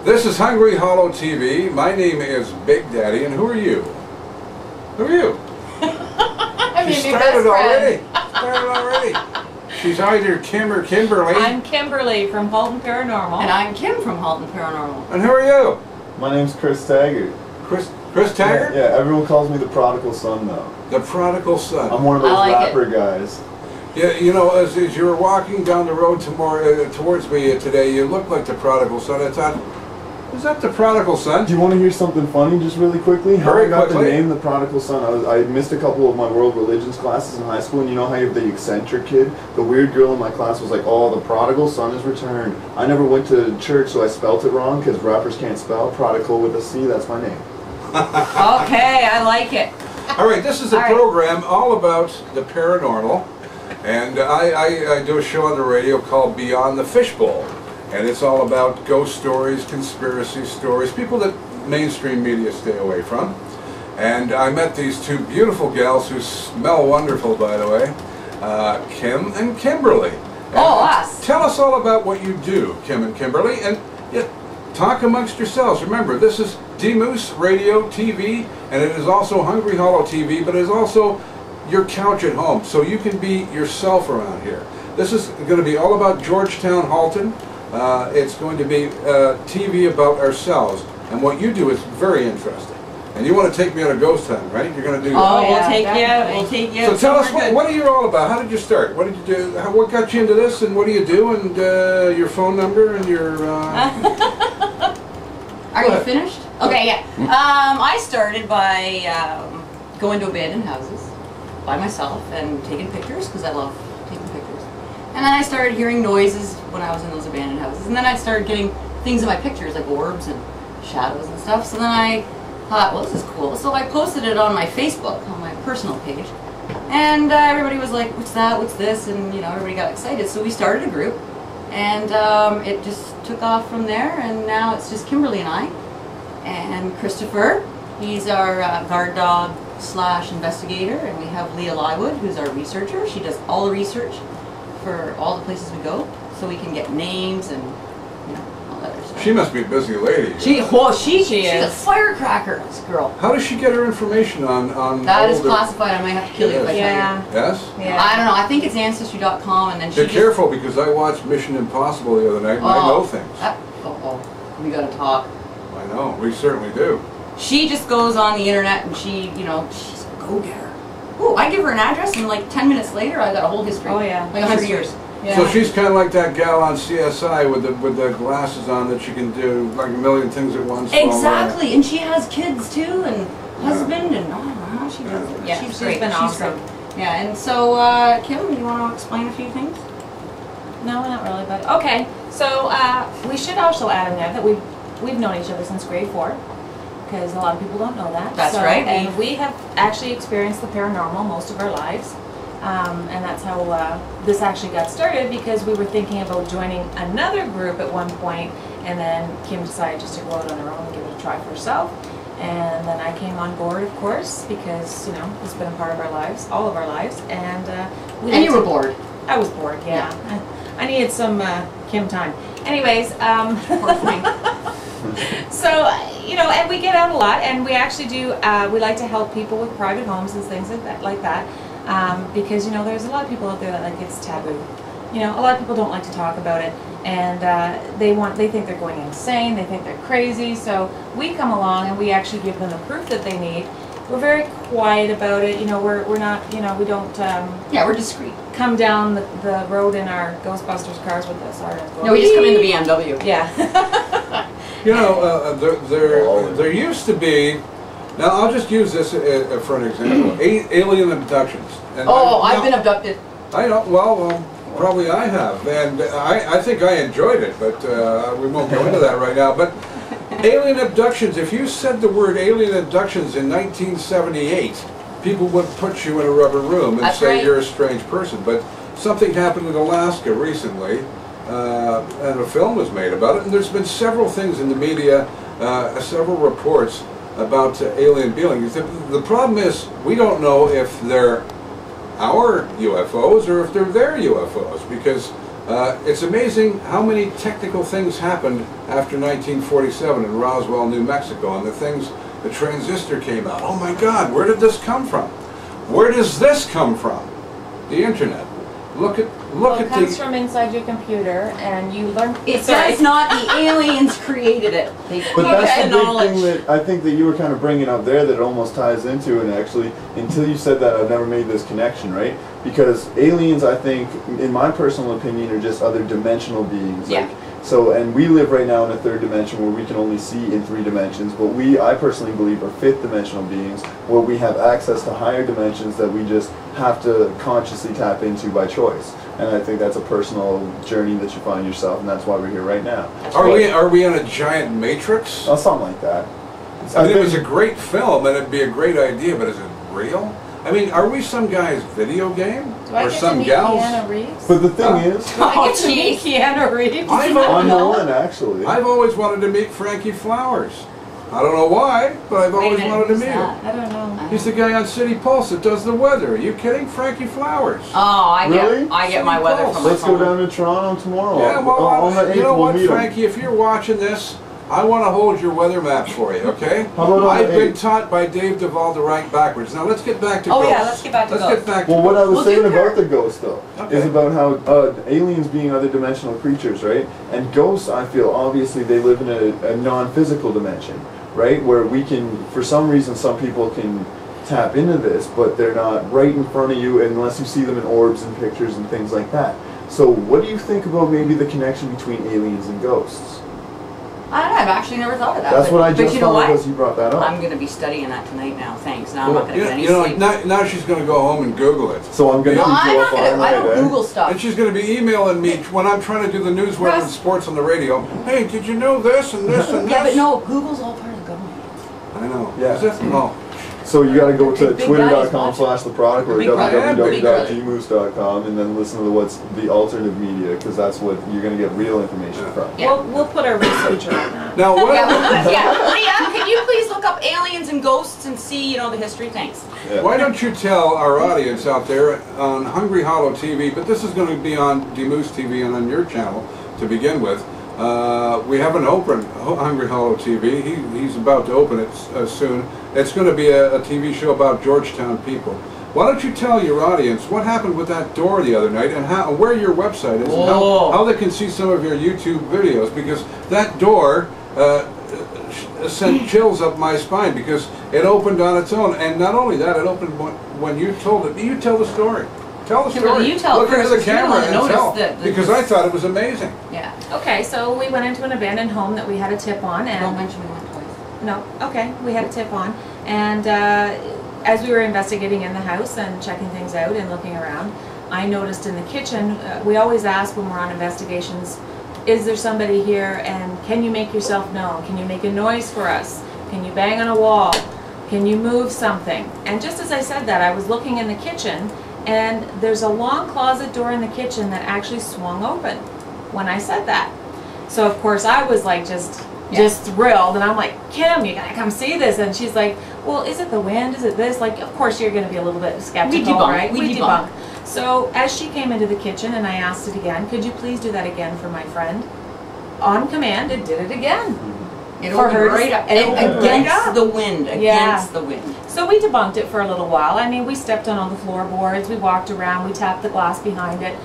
This is Hungry Hollow TV. My name is Big Daddy, and who are you? Who are you? I'm She started already. She's either Kim or Kimberly. I'm Kimberly from Halton Paranormal. And I'm Kim from Halton Paranormal. And who are you? My name's Chris Taggart. Chris Taggart? Yeah, everyone calls me the prodigal son though. The prodigal son. I'm one of those rapper guys. Yeah, you know, as you were walking down the road towards me today, you looked like the prodigal son. I thought, is that the prodigal son? Do you want to hear something funny just really quickly? How I got the quickly. name the prodigal son, I missed a couple of my world religions classes in high school, and you know how you have the eccentric kid? The weird girl in my class was like, oh, the prodigal son is returned. I never went to church, so I spelt it wrong, because rappers can't spell. Prodigal with a C, that's my name. Okay, I like it. All right, this is a program all about the paranormal, and I do a show on the radio called Beyond the Fishbowl, and it's all about ghost stories, conspiracy stories, people that mainstream media stay away from. And I met these two beautiful gals who smell wonderful, by the way, Kim and Kimberly. And us. Tell us all about what you do, Kim and Kimberly, and talk amongst yourselves. Remember, this is D-Moose Radio TV, and it is also Hungry Hollow TV, but it is also your couch at home, so you can be yourself around here. This is going to be all about Georgetown, Halton. It's going to be TV about ourselves, and what you do is very interesting. And you want to take me on a ghost hunt, right? You're going to do that. Oh, we'll take you. So tell us, what are you all about? How did you start? What did you do? What got you into this, and what do you do, and your phone number, and your... Are you finished? Okay, yeah. I started by going to abandoned houses by myself and taking pictures, because I love taking pictures. And then I started hearing noises when I was in those abandoned houses. And then I started getting things in my pictures, like orbs and shadows and stuff. So then I thought, well, this is cool. So I posted it on my Facebook, on my personal page. And everybody was like, what's that, what's this? And, you know, everybody got excited. So we started a group. And it just took off from there. And now it's just Kimberly and I. And Christopher, he's our guard dog / investigator. And we have Leah Lywood, who's our researcher. She does all the research for all the places we go, so we can get names and, you know, all that other stuff. She must be a busy lady. She's a firecracker, this girl. How does she get her information on that is classified. I might have to kill you if I tell you. Yes? Yeah. I don't know. I think it's Ancestry.com, and then she Be careful, because I watched Mission Impossible the other night, and I know things. We gotta talk. I know. We certainly do. She just goes on the internet, and she, you know, she's a go-getter. Ooh, I give her an address, and like 10 minutes later, I got a whole history. Oh yeah, like 100 years. Yeah. So she's kind of like that gal on CSI with the glasses on, that she can do like a million things at once. Exactly, and she has kids too, and husband, and she does it. Yeah, she's great. Been awesome. Yeah, and so Kim, you want to explain a few things? No, not really, but okay. So we should also add in there that we've known each other since grade 4. Because a lot of people don't know that. That's right. And we have actually experienced the paranormal most of our lives. And that's how this actually got started, because we were thinking about joining another group at one point, and then Kim decided just to go out on her own and give it a try for herself. And then I came on board, of course, because, you know, it's been a part of our lives, all of our lives. And you were bored. I was bored, yeah. I needed some Kim time. Anyways, poor thing. So, you know, and we get out a lot, and we actually do, we like to help people with private homes and things like that, because, you know, there's a lot of people out there that like it's taboo. You know, a lot of people don't like to talk about it, and they think they're going insane, they think they're crazy, so we come along and we actually give them the proof that they need. We're very quiet about it, you know, we're not, you know, we don't... yeah, we're discreet. Come down the road in our Ghostbusters cars with us. No, we just come in the BMW. Yeah. You know, there used to be, now I'll just use this for an example, alien abductions. And I've been abducted. I know, well, probably I have, and I think I enjoyed it, but we won't go into that right now. But alien abductions, if you said the word alien abductions in 1978, people would put you in a rubber room and say you're a strange person. But something happened in Alaska recently, and a film was made about it, and there's been several things in the media, several reports about alien beings. The problem is, we don't know if they're our UFOs or if they're their UFOs, because it's amazing how many technical things happened after 1947 in Roswell, New Mexico, and the transistor came out. Oh my God, where did this come from? Where does this come from? The internet. It comes from inside your computer, and you learn. It's not the aliens created it. But that's the big thing that I think that you were kind of bringing up there that almost ties into, and actually, until you said that, I've never made this connection, right? Because aliens, I think, in my personal opinion, are just other dimensional beings. Yeah. Like, and we live right now in a third dimension where we can only see in 3 dimensions, but I personally believe, are 5th dimensional beings where we have access to higher dimensions that we just have to consciously tap into by choice. And I think that's a personal journey that you find yourself, and that's why we're here right now. Are we in a giant matrix? Oh, something like that. I mean, it was a great film, and it'd be a great idea, but is it real? I mean, are we some guy's video game? Or some gals? Keanu Reeves? But the thing is, Do I get to meet Keanu Reeves? I'm the one, actually. I've always wanted to meet Frankie Flowers. I don't know why, but I've always wanted to meet him. I don't know. He's the guy on City Pulse that does the weather. Are you kidding? Frankie Flowers. Oh, I get my weather from my Let's phone. go down to Toronto tomorrow. Yeah, well, on the 8th, you know what, we'll Frankie, if you're watching this, I want to hold your weather map for you, okay? How about on I've the been 8th? taught by Dave Duvall to write backwards. Now let's get back to Oh, ghosts. yeah, let's get back to Let's ghosts. get back to Well, what I was Well, saying do about your- the ghost, though, Okay. is about how aliens being other dimensional creatures, right? And ghosts, I feel, obviously, they live in a non-physical dimension, right? Where we can, for some reason, some people can tap into this, but they're not right in front of you unless you see them in orbs and pictures and things like that. So what do you think about maybe the connection between aliens and ghosts? I don't know, I've actually never thought of that. That's what I just you know thought what? because you brought that up. I'm going to be studying that tonight now, thanks. Now I'm not going to get any You know, sleep. now she's going to go home and Google it. So I'm going to No, keep I'm you not up all going to. I night, don't eh? Google stuff. And she's going to be emailing me when I'm trying to do the news, weather, and Russ. sports on the radio. Hey, did you know this and this and this? Yeah, but no, Google's all part of the government. I know. Yeah. Is it? Oh. So you got to go to Big Daddy's twitter.com/theprodigal or Big Brother. www.gmoose.com and then listen to the alternative media, because that's what you're going to get real information from. Yeah. We'll put our researcher on that. Now, what? Yeah, can you please look up aliens and ghosts and see, the history? Thanks. Yeah. Why don't you tell our audience out there on Hungry Hollow TV, but this is going to be on DMoose TV and on your channel to begin with. We haven't opened Hungry Hollow TV. He's about to open it soon. It's going to be a TV show about Georgetown people. Why don't you tell your audience what happened with that door the other night and where your website is and how they can see some of your YouTube videos, because that door sent chills up my spine because it opened on its own, and not only that, it opened when you told it. You tell the story. Tell the story. Kimberly, you tell Look into first, the 'cause you're the camera one that and tell, noticed that because I thought it was amazing. Yeah. Okay, so we went into an abandoned home that we had a tip on, Don't and mention me twice. no, okay, we had a tip on, and as we were investigating in the house and checking things out and looking around, I noticed in the kitchen, we always ask when we're on investigations, is there somebody here, and can you make yourself known? Can you make a noise for us? Can you bang on a wall? Can you move something? And just as I said that, I was looking in the kitchen, and there's a long closet door in the kitchen that actually swung open when I said that. So of course I was like just thrilled, and I'm like, Kim, you gotta come see this. And she's like, well, is it the wind? Is it this? Like, of course you're gonna be a little bit skeptical, right? We debunk. So as she came into the kitchen and I asked it again, could you please do that again for my friend? On command, it did it again. It For opened her to- right up. it opened right Against up. the wind. Against the wind. So we debunked it for a little while. I mean, we stepped on all the floorboards, we walked around, we tapped the glass behind it.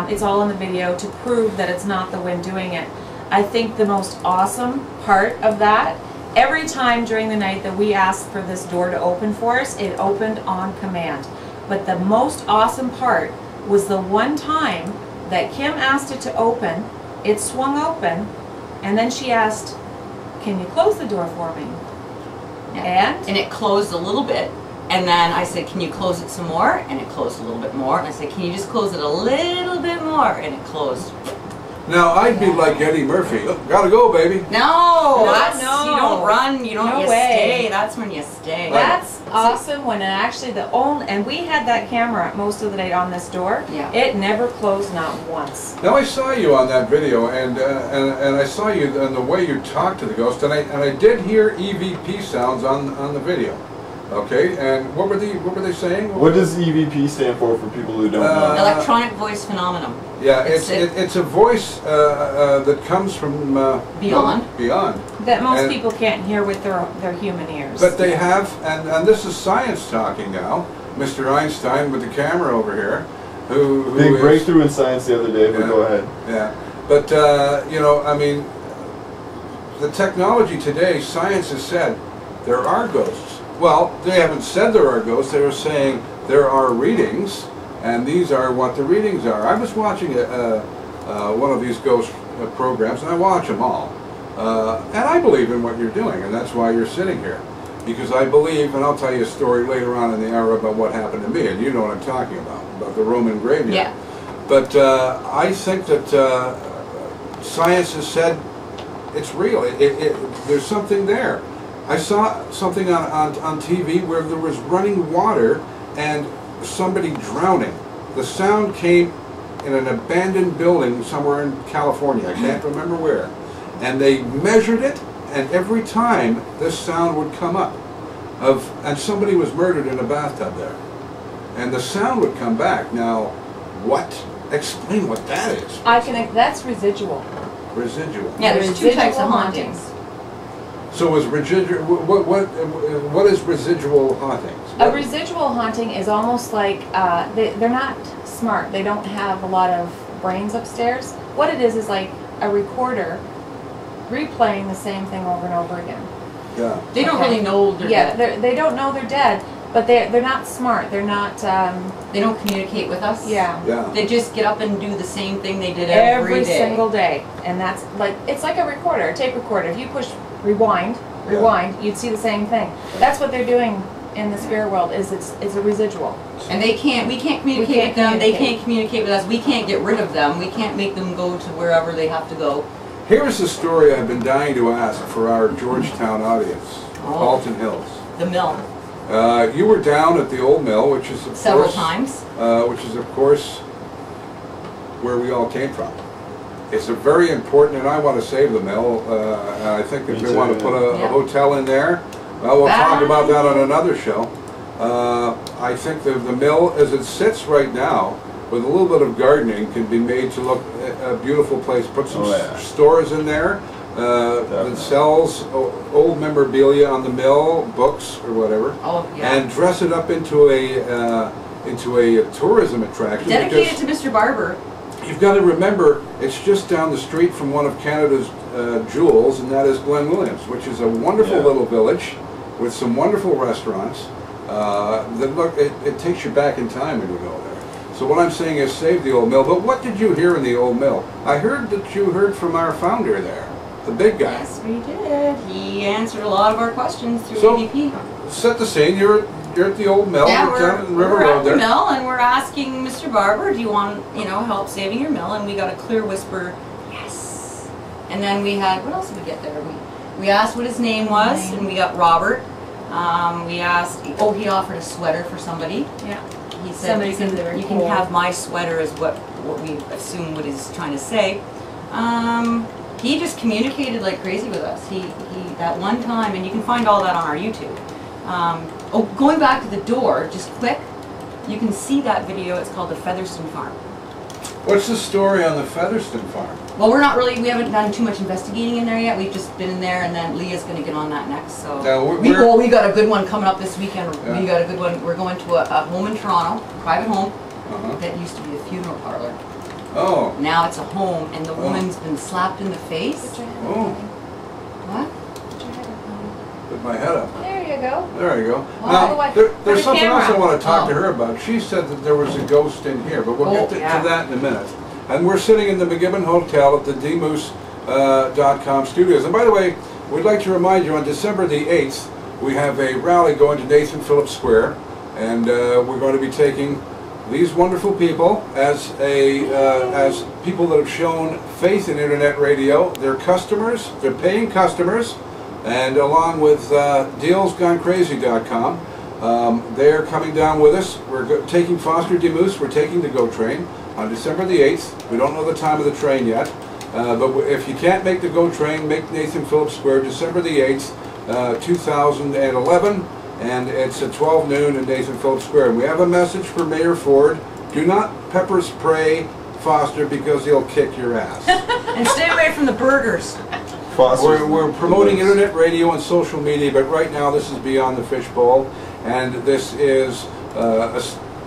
It's all in the video to prove that it's not the wind doing it. I think the most awesome part of that, every time during the night that we asked for this door to open for us, it opened on command. But the most awesome part was the one time that Kim asked it to open, it swung open, and then she asked, can you close the door for me? Yeah. And it closed a little bit. And then I said, can you close it some more? And it closed a little bit more. And I said, can you just close it a little bit more? And it closed. Now I'd be like Eddie Murphy. Oh, gotta go, baby. No, no. You don't run. You don't. No you way. stay. That's when you stay. That's awesome when it actually and we had that camera most of the night on this door. Yeah. It never closed, not once. Now I saw you on that video, and I saw you and the way you talked to the ghost, and I did hear EVP sounds on the video. Okay, and what were they saying? What does EVP stand for people who don't know? Electronic voice phenomenon. Yeah, it's a voice that comes from beyond. Beyond. That most people can't hear with their human ears. But they have, and this is science talking now. Mr. Einstein with the camera over here, who big breakthrough in science the other day. But go ahead. Yeah, but you know, I mean, the technology today, science has said there are ghosts. Well, they haven't said there are ghosts. They were saying there are readings, and these are what the readings are. I was watching one of these ghost programs, and I watch them all. And I believe in what you're doing, and that's why you're sitting here. Because I believe, and I'll tell you a story later on in the hour about what happened to me, and you know what I'm talking about the Roman graveyard. Yeah. But I think that science has said it's real. There's something there. I saw something on TV where there was running water and somebody drowning. The sound came in an abandoned building somewhere in California. I can't remember where. And they measured it, and every time this sound would come up, and somebody was murdered in a bathtub there. And the sound would come back. Now, what? Explain what that is. That's residual. Residual. Yeah, there's two types of hauntings. So is residual, what is residual hauntings? A residual haunting is almost like, they're not smart. They don't have a lot of brains upstairs. What it is like a recorder replaying the same thing over and over again. Yeah. They don't really know they're dead. Yeah, they don't know they're dead, but they're not smart. They're not. They don't communicate with us. Yeah. Yeah. They just get up and do the same thing they did every day. Single day, and that's like it's like a recorder, a tape recorder. If you push rewind, you'd see the same thing. That's what they're doing in the spirit world. It's a residual. And we can't communicate with them. They can't communicate with us. We can't get rid of them. We can't make them go to wherever they have to go. Here's a story I've been dying to ask for our Georgetown audience, Halton Hills. The mill. You were down at the old mill, which is several times. Which is of course where we all came from. It's a very important, and I want to save the mill. And I think if they want to put a hotel in there, well, we'll talk about that on another show. I think the mill, as it sits right now, with a little bit of gardening, can be made to look a beautiful place. Put some stores in there that sells old memorabilia on the mill, books or whatever, and dress it up into a tourism attraction. Dedicated to Mr. Barber. You've got to remember, it's just down the street from one of Canada's jewels, and that is Glen Williams, which is a wonderful little village with some wonderful restaurants. That look, it takes you back in time when you go there. So what I'm saying is save the old mill. But what did you hear in the old mill? I heard that you heard from our founder there, the big guy. Yes, we did. He answered a lot of our questions through EVP. Set the scene. You're at the old mill. Yeah, down in River we're Road at the mill, and we're asking Mr. Barber, do you want, help saving your mill? And we got a clear whisper, yes. And then we had, what else did we get there? We asked what his name was, and we got Robert. We asked, he offered a sweater for somebody. Yeah. He said, you can have my sweater, is what we assume what he's trying to say. He just communicated like crazy with us. He that one time, and you can find all that on our YouTube. Going back to the door, just quick, you can see that video. It's called the Featherston Farm. What's the story on the Featherston Farm? Well, we haven't done too much investigating in there yet. We've just been in there, and then Leah's going to get on that next. So we got a good one coming up this weekend. Yeah. We got a good one. We're going to a home in Toronto, a private home, that used to be a funeral parlor. Oh. Now it's a home, and the woman's been slapped in the face. Oh. What? Put my head up. There you go. There you go. Well, now, there's something else I want to talk to her about. She said that there was a ghost in here, but we'll get to that in a minute. And we're sitting in the McGibbon Hotel at the dmoose.com studios. And by the way, we'd like to remind you on December the 8th, we have a rally going to Nathan Phillips Square, and we're going to be taking these wonderful people as people that have shown faith in internet radio. They're customers, they're paying customers, and along with dealsgonecrazy.com, they're coming down with us. We're taking Foster D. Moose, we're taking the GO train on December the 8th. We don't know the time of the train yet, but if you can't make the GO train, make Nathan Phillips Square, December the 8th, 2011. and it's at 12 noon in Nathan Phillips Square. And we have a message for Mayor Ford. Do not pepper spray Foster because he'll kick your ass. And stay away from the burgers. We're promoting internet radio and social media, but right now this is Beyond the Fishbowl, and this is a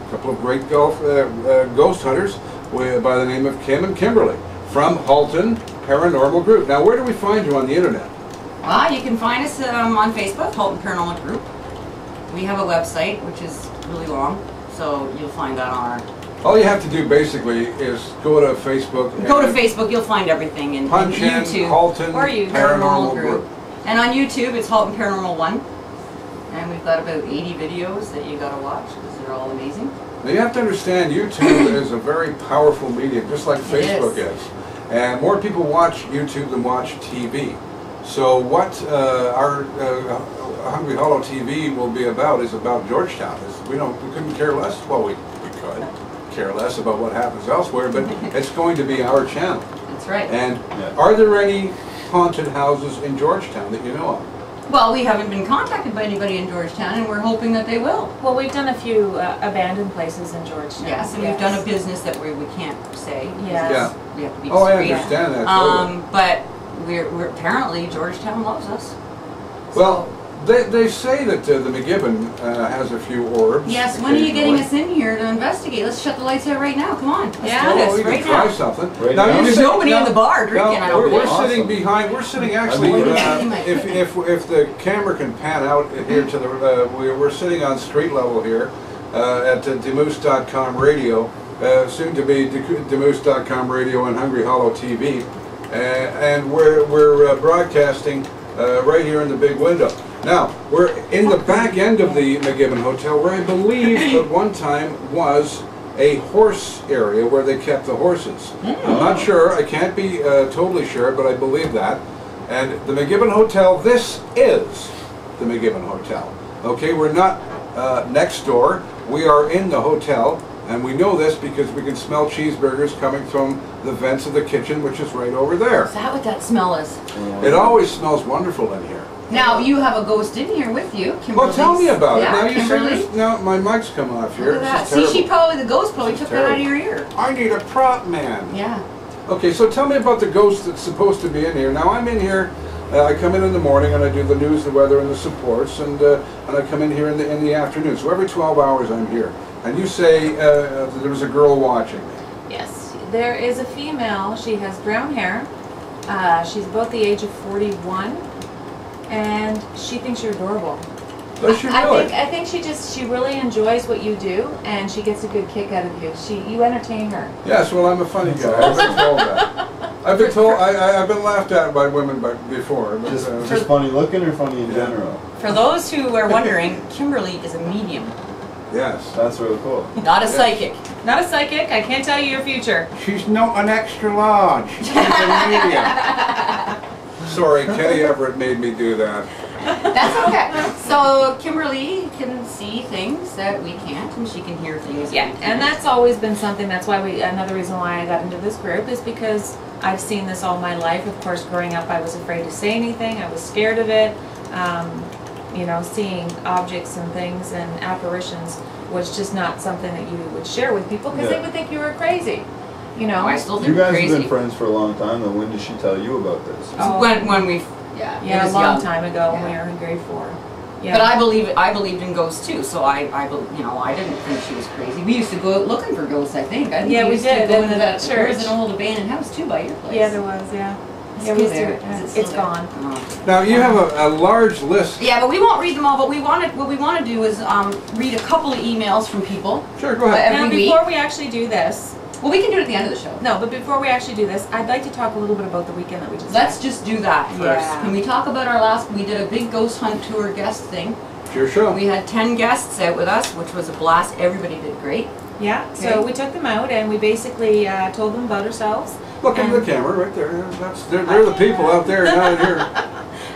couple of great ghost hunters by the name of Kim and Kimberly from Halton Paranormal Group. Now, where do we find you on the internet? Well, you can find us on Facebook, Halton Paranormal Group. We have a website, which is really long, so you'll find that on our... All you have to do basically is go to Facebook. Go to Facebook, you'll find everything, and punch in YouTube. Halton Paranormal Group. And on YouTube, it's Halton Paranormal 1. And we've got about 80 videos that you got to watch, because they're all amazing. Now you have to understand, YouTube is a very powerful medium, just like Facebook is. And more people watch YouTube than watch TV. So what our Hungry Hollow TV will be about is about Georgetown. We couldn't care less. Well, we could care less about what happens elsewhere, but it's going to be our channel. That's right. And are there any haunted houses in Georgetown that you know of? Well, we haven't been contacted by anybody in Georgetown, and we're hoping that they will. Well, we've done a few abandoned places in Georgetown. Yes, and we've done a business that we can't say. Yes. Yeah. We have to be discreet. Oh, I understand that totally. But we're apparently Georgetown loves us. Well, they say that the McGibbon has a few orbs. Yes, when are you getting us in here to investigate? Let's shut the lights out right now. Come on. Let's do this we right can try now. something. Right now, now. There's nobody in the bar drinking. We're sitting behind. We're sitting actually. If the camera can pan out here to the, we're sitting on street level here at demoose.com radio, soon to be demoose.com radio and Hungry Hollow TV, and we're broadcasting right here in the big window. Now, we're in the back end of the McGibbon Hotel, where I believe at one time was a horse area where they kept the horses. I'm not sure, I can't be totally sure, but I believe that. And the McGibbon Hotel, this is the McGibbon Hotel. Okay, we're not next door, we are in the hotel, and we know this because we can smell cheeseburgers coming from the vents of the kitchen, which is right over there. Is that what that smell is? It always smells wonderful in here. Now, you have a ghost in here with you, Kimberly. Well, tell me about it. Yeah, Now, you Kimberly. say now my mic's come off here. Look at This that. is See, terrible. the ghost probably took that out of your ear. I need a prop man. Yeah. Okay, so tell me about the ghost that's supposed to be in here. Now, I'm in here. I come in the morning and I do the news, the weather, and the supports, and I come in here in the afternoon. So every 12 hours I'm here. And you say there was a girl watching me. Yes, there is a female. She has brown hair. She's about the age of 41, and she thinks you're adorable. Does she really? I think she really enjoys what you do, and she gets a good kick out of you. You entertain her. Yes, well, I'm a funny guy. I've been told that. I've been told. I've been laughed at by women before. But, Just funny looking or funny in general? For those who are wondering, Kimberly is a medium. yes. That's really cool. Not a psychic. Not a psychic. I can't tell you your future. She's not an extra large. She's a medium. Sorry, Kenny Everett made me do that. That's okay. So Kimberly can see things that we can't, and she can hear things. Yeah, that we and can't. that's always been something. That's why another reason why I got into this group is because I've seen this all my life. Of course, growing up, I was afraid to say anything. I was scared of it. You know, seeing objects and things and apparitions was just not something that you would share with people because they would think you were crazy. You know. I still think You guys crazy. have been friends for a long time, though. When did she tell you about this? Oh. When we, yeah, Yeah, it a was long young. time ago when we were in grade 4. Yeah. But I believed in ghosts too, so I didn't think she was crazy. We used to go out looking for ghosts. I think Yeah, we used to did, go in into the that church. There was an old abandoned house too by your place. Yeah, there was. Yeah. Yeah, we used to, it's gone. Oh. Now you have a large list. Yeah, but we won't read them all. But what we want to do is read a couple of emails from people. Sure, go ahead. Now, every before week. we actually do this, Well, we can do it at the end of the show. no, but before we actually do this, I'd like to talk a little bit about the weekend that we just Let's had. just do that first. Yeah. Can we talk about our last? We did a big ghost hunt tour guest thing. Sure, sure. We had 10 guests out with us, which was a blast. Everybody did great. Yeah, Okay. so we took them out and we basically told them about ourselves. Look into the camera right there. They're the people out there, not here.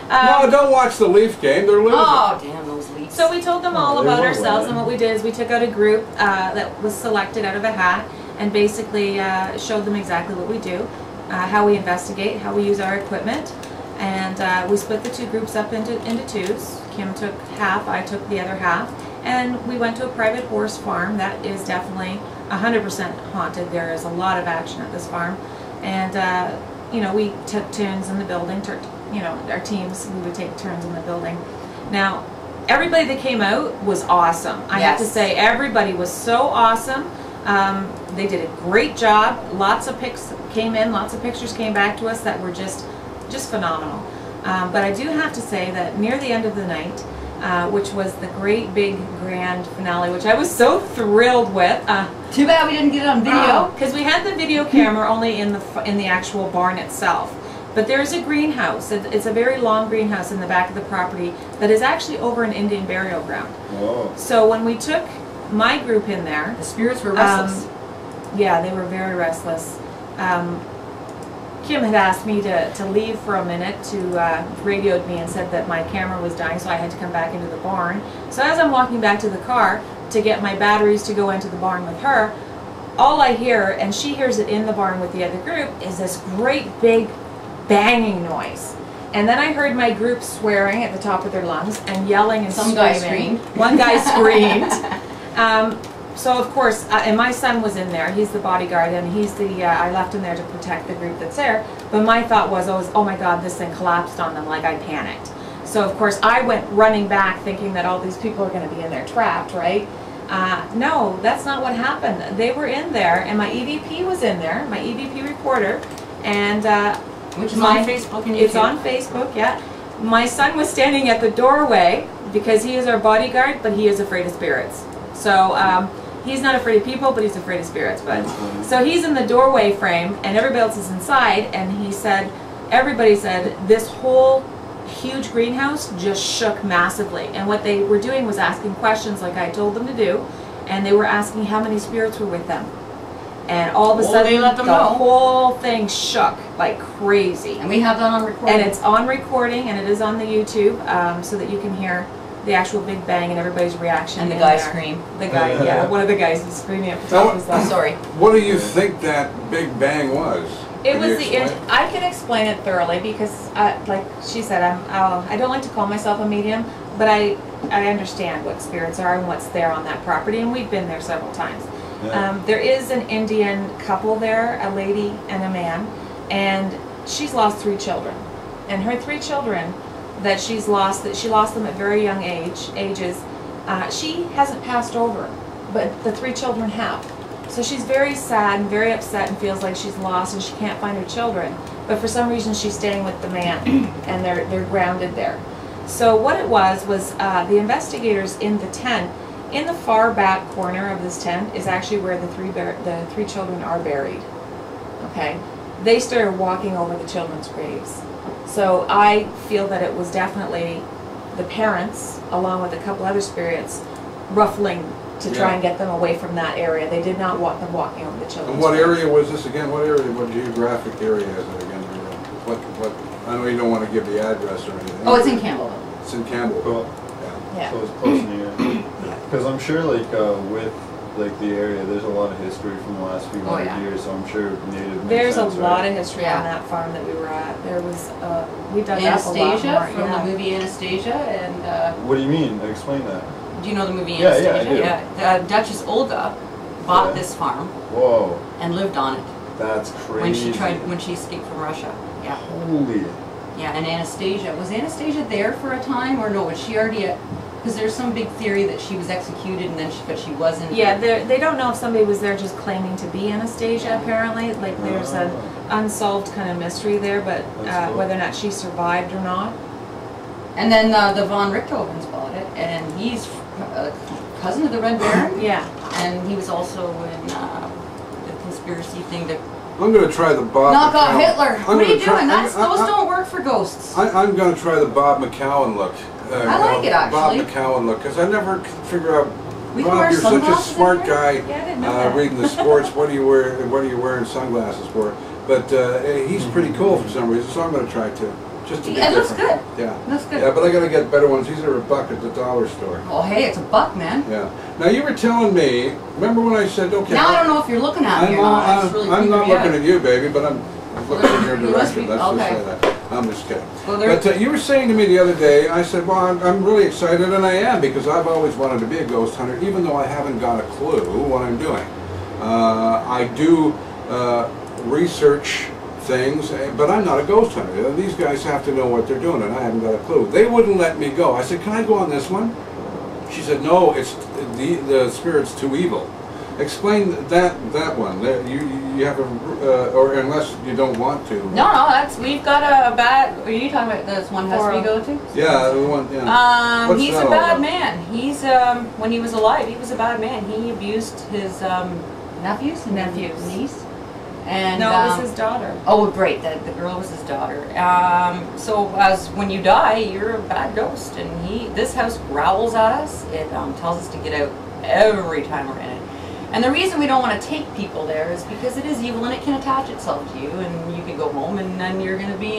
No, don't watch the Leaf game. They're losing. Oh, damn those leaves. So we told them all they about were ourselves, winning. and what we did is we took out a group that was selected out of a hat and basically showed them exactly what we do, how we investigate, how we use our equipment, and we split the two groups up into twos. Kim took half, I took the other half, and we went to a private horse farm that is definitely 100% haunted. There is a lot of action at this farm, and you know, we took turns in the building. You know, our teams, we would take turns in the building. Now, everybody that came out was awesome. I have to say, everybody was so awesome. They did a great job. Lots of pics came in, lots of pictures came back to us that were just phenomenal. But I do have to say that near the end of the night, which was the great big grand finale, which I was so thrilled with. Too bad we didn't get it on video. Because we had the video camera only in the actual barn itself. But there's a greenhouse. It's a very long greenhouse in the back of the property that is actually over an Indian burial ground. Whoa. So when we took my group in there, The spirits were restless. yeah, they were very restless. Kim had asked me to leave for a minute, radioed me and said that my camera was dying, so I had to come back into the barn. So as I'm walking back to the car to get my batteries to go into the barn with her, all I hear, and she hears it in the barn with the other group, is this great big banging noise. And then I heard my group swearing at the top of their lungs and yelling and Some screaming. guy screamed. One guy screamed. So of course, and my son was in there. He's the bodyguard, and he's the. I left him there to protect the group that's there. But my thought was, oh my God, this thing collapsed on them. Like, I panicked. So of course, I went running back, thinking that all these people are going to be in there trapped, right? No, that's not what happened. They were in there, and my EVP was in there, my EVP reporter, and Which is on Facebook and YouTube. It's on Facebook, yeah. My son was standing at the doorway because he is our bodyguard, but he is afraid of spirits. So he's not afraid of people, but he's afraid of spirits. But so he's in the doorway frame, and everybody else is inside. And he said, everybody said, this whole huge greenhouse just shook massively. And what they were doing was asking questions, like I told them to do, and they were asking how many spirits were with them. And all of a sudden, they let them the know. whole thing shook like crazy. And we have that on recording. And it's on recording, and it is on the YouTube, so that you can hear the actual big bang and everybody's reaction. And the in guy there. scream. The guy, yeah, one of the guys was screaming at the top of his lungs. Sorry. What do you think that big bang was? It Can was you the. explain? I can explain it thoroughly because, like she said, I don't like to call myself a medium, but I understand what spirits are and what's there on that property, and we've been there several times. Yeah. There is an Indian couple there, a lady and a man, and she's lost 3 children. And her 3 children that she lost them at very young ages. She hasn't passed over, but the 3 children have. So she's very sad and very upset and feels like she's lost and she can't find her children. But for some reason she's staying with the man, and they're grounded there. So what it was the investigators in the tent. In the far back corner of this tent is actually where the 3 children are buried. Okay, they started walking over the children's graves. So I feel that it was definitely the parents, along with a couple other spirits, ruffling to try and get them away from that area. They did not want them walking over the children's And what graves. area was this again? What area? What geographic area is it again? What? I know you don't want to give the address or anything. Oh, it's in Campbell. It's in Campbell. Cool. Yeah. So it's close near. Because I'm sure, like, with like the area, there's a lot of history from the last few hundred years. So I'm sure native. makes There's sense, a lot right? of history Yeah. on that farm that we were at. There was, we dug up a lot Anastasia more. from the movie Anastasia, and What do you mean? Explain that. do you know the movie Yeah, yeah, I Anastasia? do. Yeah. Duchess Olga bought Yeah. this farm Whoa, and lived on it that's crazy. when she escaped from Russia. Yeah. Holy. Yeah, and Anastasia, was Anastasia there for a time, or no? Was she already? Because there's some big theory that she was executed and then but she wasn't. Yeah, they don't know if somebody was there just claiming to be Anastasia, apparently. Like, there's an unsolved kind of mystery there, but That's cool. whether or not she survived or not. And then the von Richthofens bought it, and he's a cousin of the Red Baron. Yeah. And he was also in the conspiracy thing to I'm going to try the Bob. knock off McCown. Hitler. I'm What are you gonna try- doing? Those I- don't work for ghosts. I'm going to try the Bob McCown look. I like it, Bob actually. McCown look, because I never could figure out. We can Bob, wear you're such a sunglasses in smart here? guy. Yeah, I didn't know that. Reading the sports. What are you wearing sunglasses for? But he's pretty cool for some reason, so I'm going to try to. Just to be It looks different. good. Yeah. Looks good. Yeah, but I got to get better ones. These are $1 at the dollar store. Oh, hey, it's $1, man. Yeah. Now you were telling me. Remember when I said, okay. Now I don't know if you're looking at me I'm or not. not, It's really I'm not creeping me looking out. at you, baby, but I'm looking in your You must direction. be- Let's just okay. say that. I'm just kidding. Well, But you were saying to me the other day, I said, well, I'm really excited, and I am, because I've always wanted to be a ghost hunter, even though I haven't got a clue what I'm doing. I do research things, but I'm not a ghost hunter. These guys have to know what they're doing, and I haven't got a clue. They wouldn't let me go. I said, can I go on this one? She said, no, it's the spirit's too evil. Explain that one. You have a, or unless you don't want to. No, we've got a bad. Are you talking about this one house we go to? Yeah, the one. Yeah. He's a bad man. He's when he was alive, he was a bad man. He abused his nephews, niece, and No, it was his daughter. Oh, great. The girl was his daughter. So as when you die, you're a bad ghost, and this house growls at us. It tells us to get out every time we're in it. And the reason we don't want to take people there is because it is evil and it can attach itself to you, and you can go home and then you're gonna be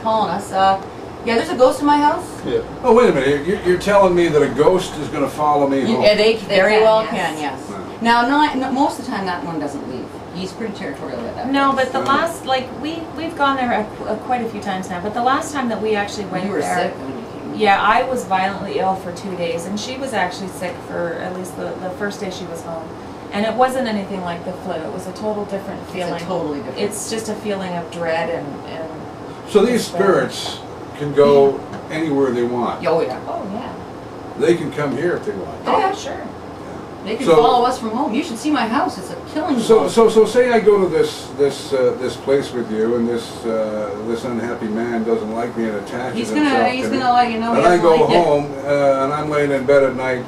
calling us. Yeah, there's a ghost in my house. Yeah. Oh, wait a minute. You're telling me that a ghost is going to follow me home? Yeah, they very well yes. can, yes. No. Now, most of the time that one doesn't leave. He's pretty territorial at that. No, place. but the last, like, we've gone there quite a few times now, but the last time that we actually went You were there, sick when you came. yeah, I was violently ill for 2 days, and she was actually sick for at least the first day she was home. And it wasn't anything like the flu. It was a total different feeling. It's a totally different. It's just a feeling of dread and So these spirits can go anywhere they want. Oh yeah. oh yeah. They can come here if they want. Oh, yeah. Sure. They can So- follow us from home. You should see my house. It's a killing So zone. say I go to this place with you, and this unhappy man doesn't like me and attaches He's himself gonna to me. let you know. And he I doesn't go like you. home, and I'm laying in bed at night,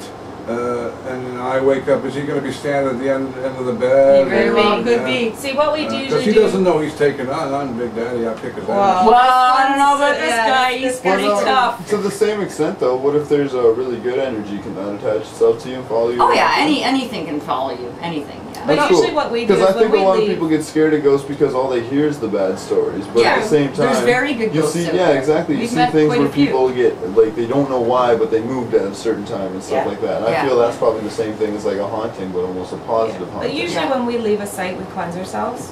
and I wake up. Is he going to be standing at the end of the bed? He very well could Yeah. be. See, what we usually Because he do. doesn't know he's taken on Big Daddy. I pick his Well, ass. Well, I don't know about this Yeah, guy. this He's guy- pretty Well, no, tough. To the same extent, though, what if there's a really good energy? Can that attach itself to you and follow you? Oh yeah, anything can follow you. Anything. Yeah. But That's usually cool. what we do Because I is when think we a lot leave. of people get scared of ghosts because all they hear is the bad stories. But Yeah, at the same time, there's very good you ghosts see, out yeah, there. exactly. You We've see met things quite a where few. people get like they don't know why, but they moved at a certain time and stuff Yeah. like that. And Yeah. I feel that's probably the same thing as like a haunting, but almost a positive But haunting. usually Yeah. when we leave a site, we cleanse ourselves,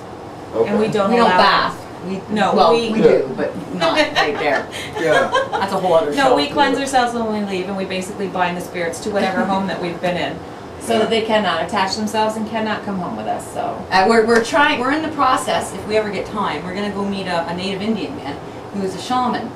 Okay. and we don't We don't allow. bath. No, well, we- we do, but not right there. Yeah. That's a whole other show. No, we cleanse ourselves when we leave, and we basically bind the spirits to whatever home that we've been in, so Yeah. that they cannot attach themselves and cannot come home with us. So. We're in the process. If we ever get time, we're gonna go meet a Native Indian man who is a shaman,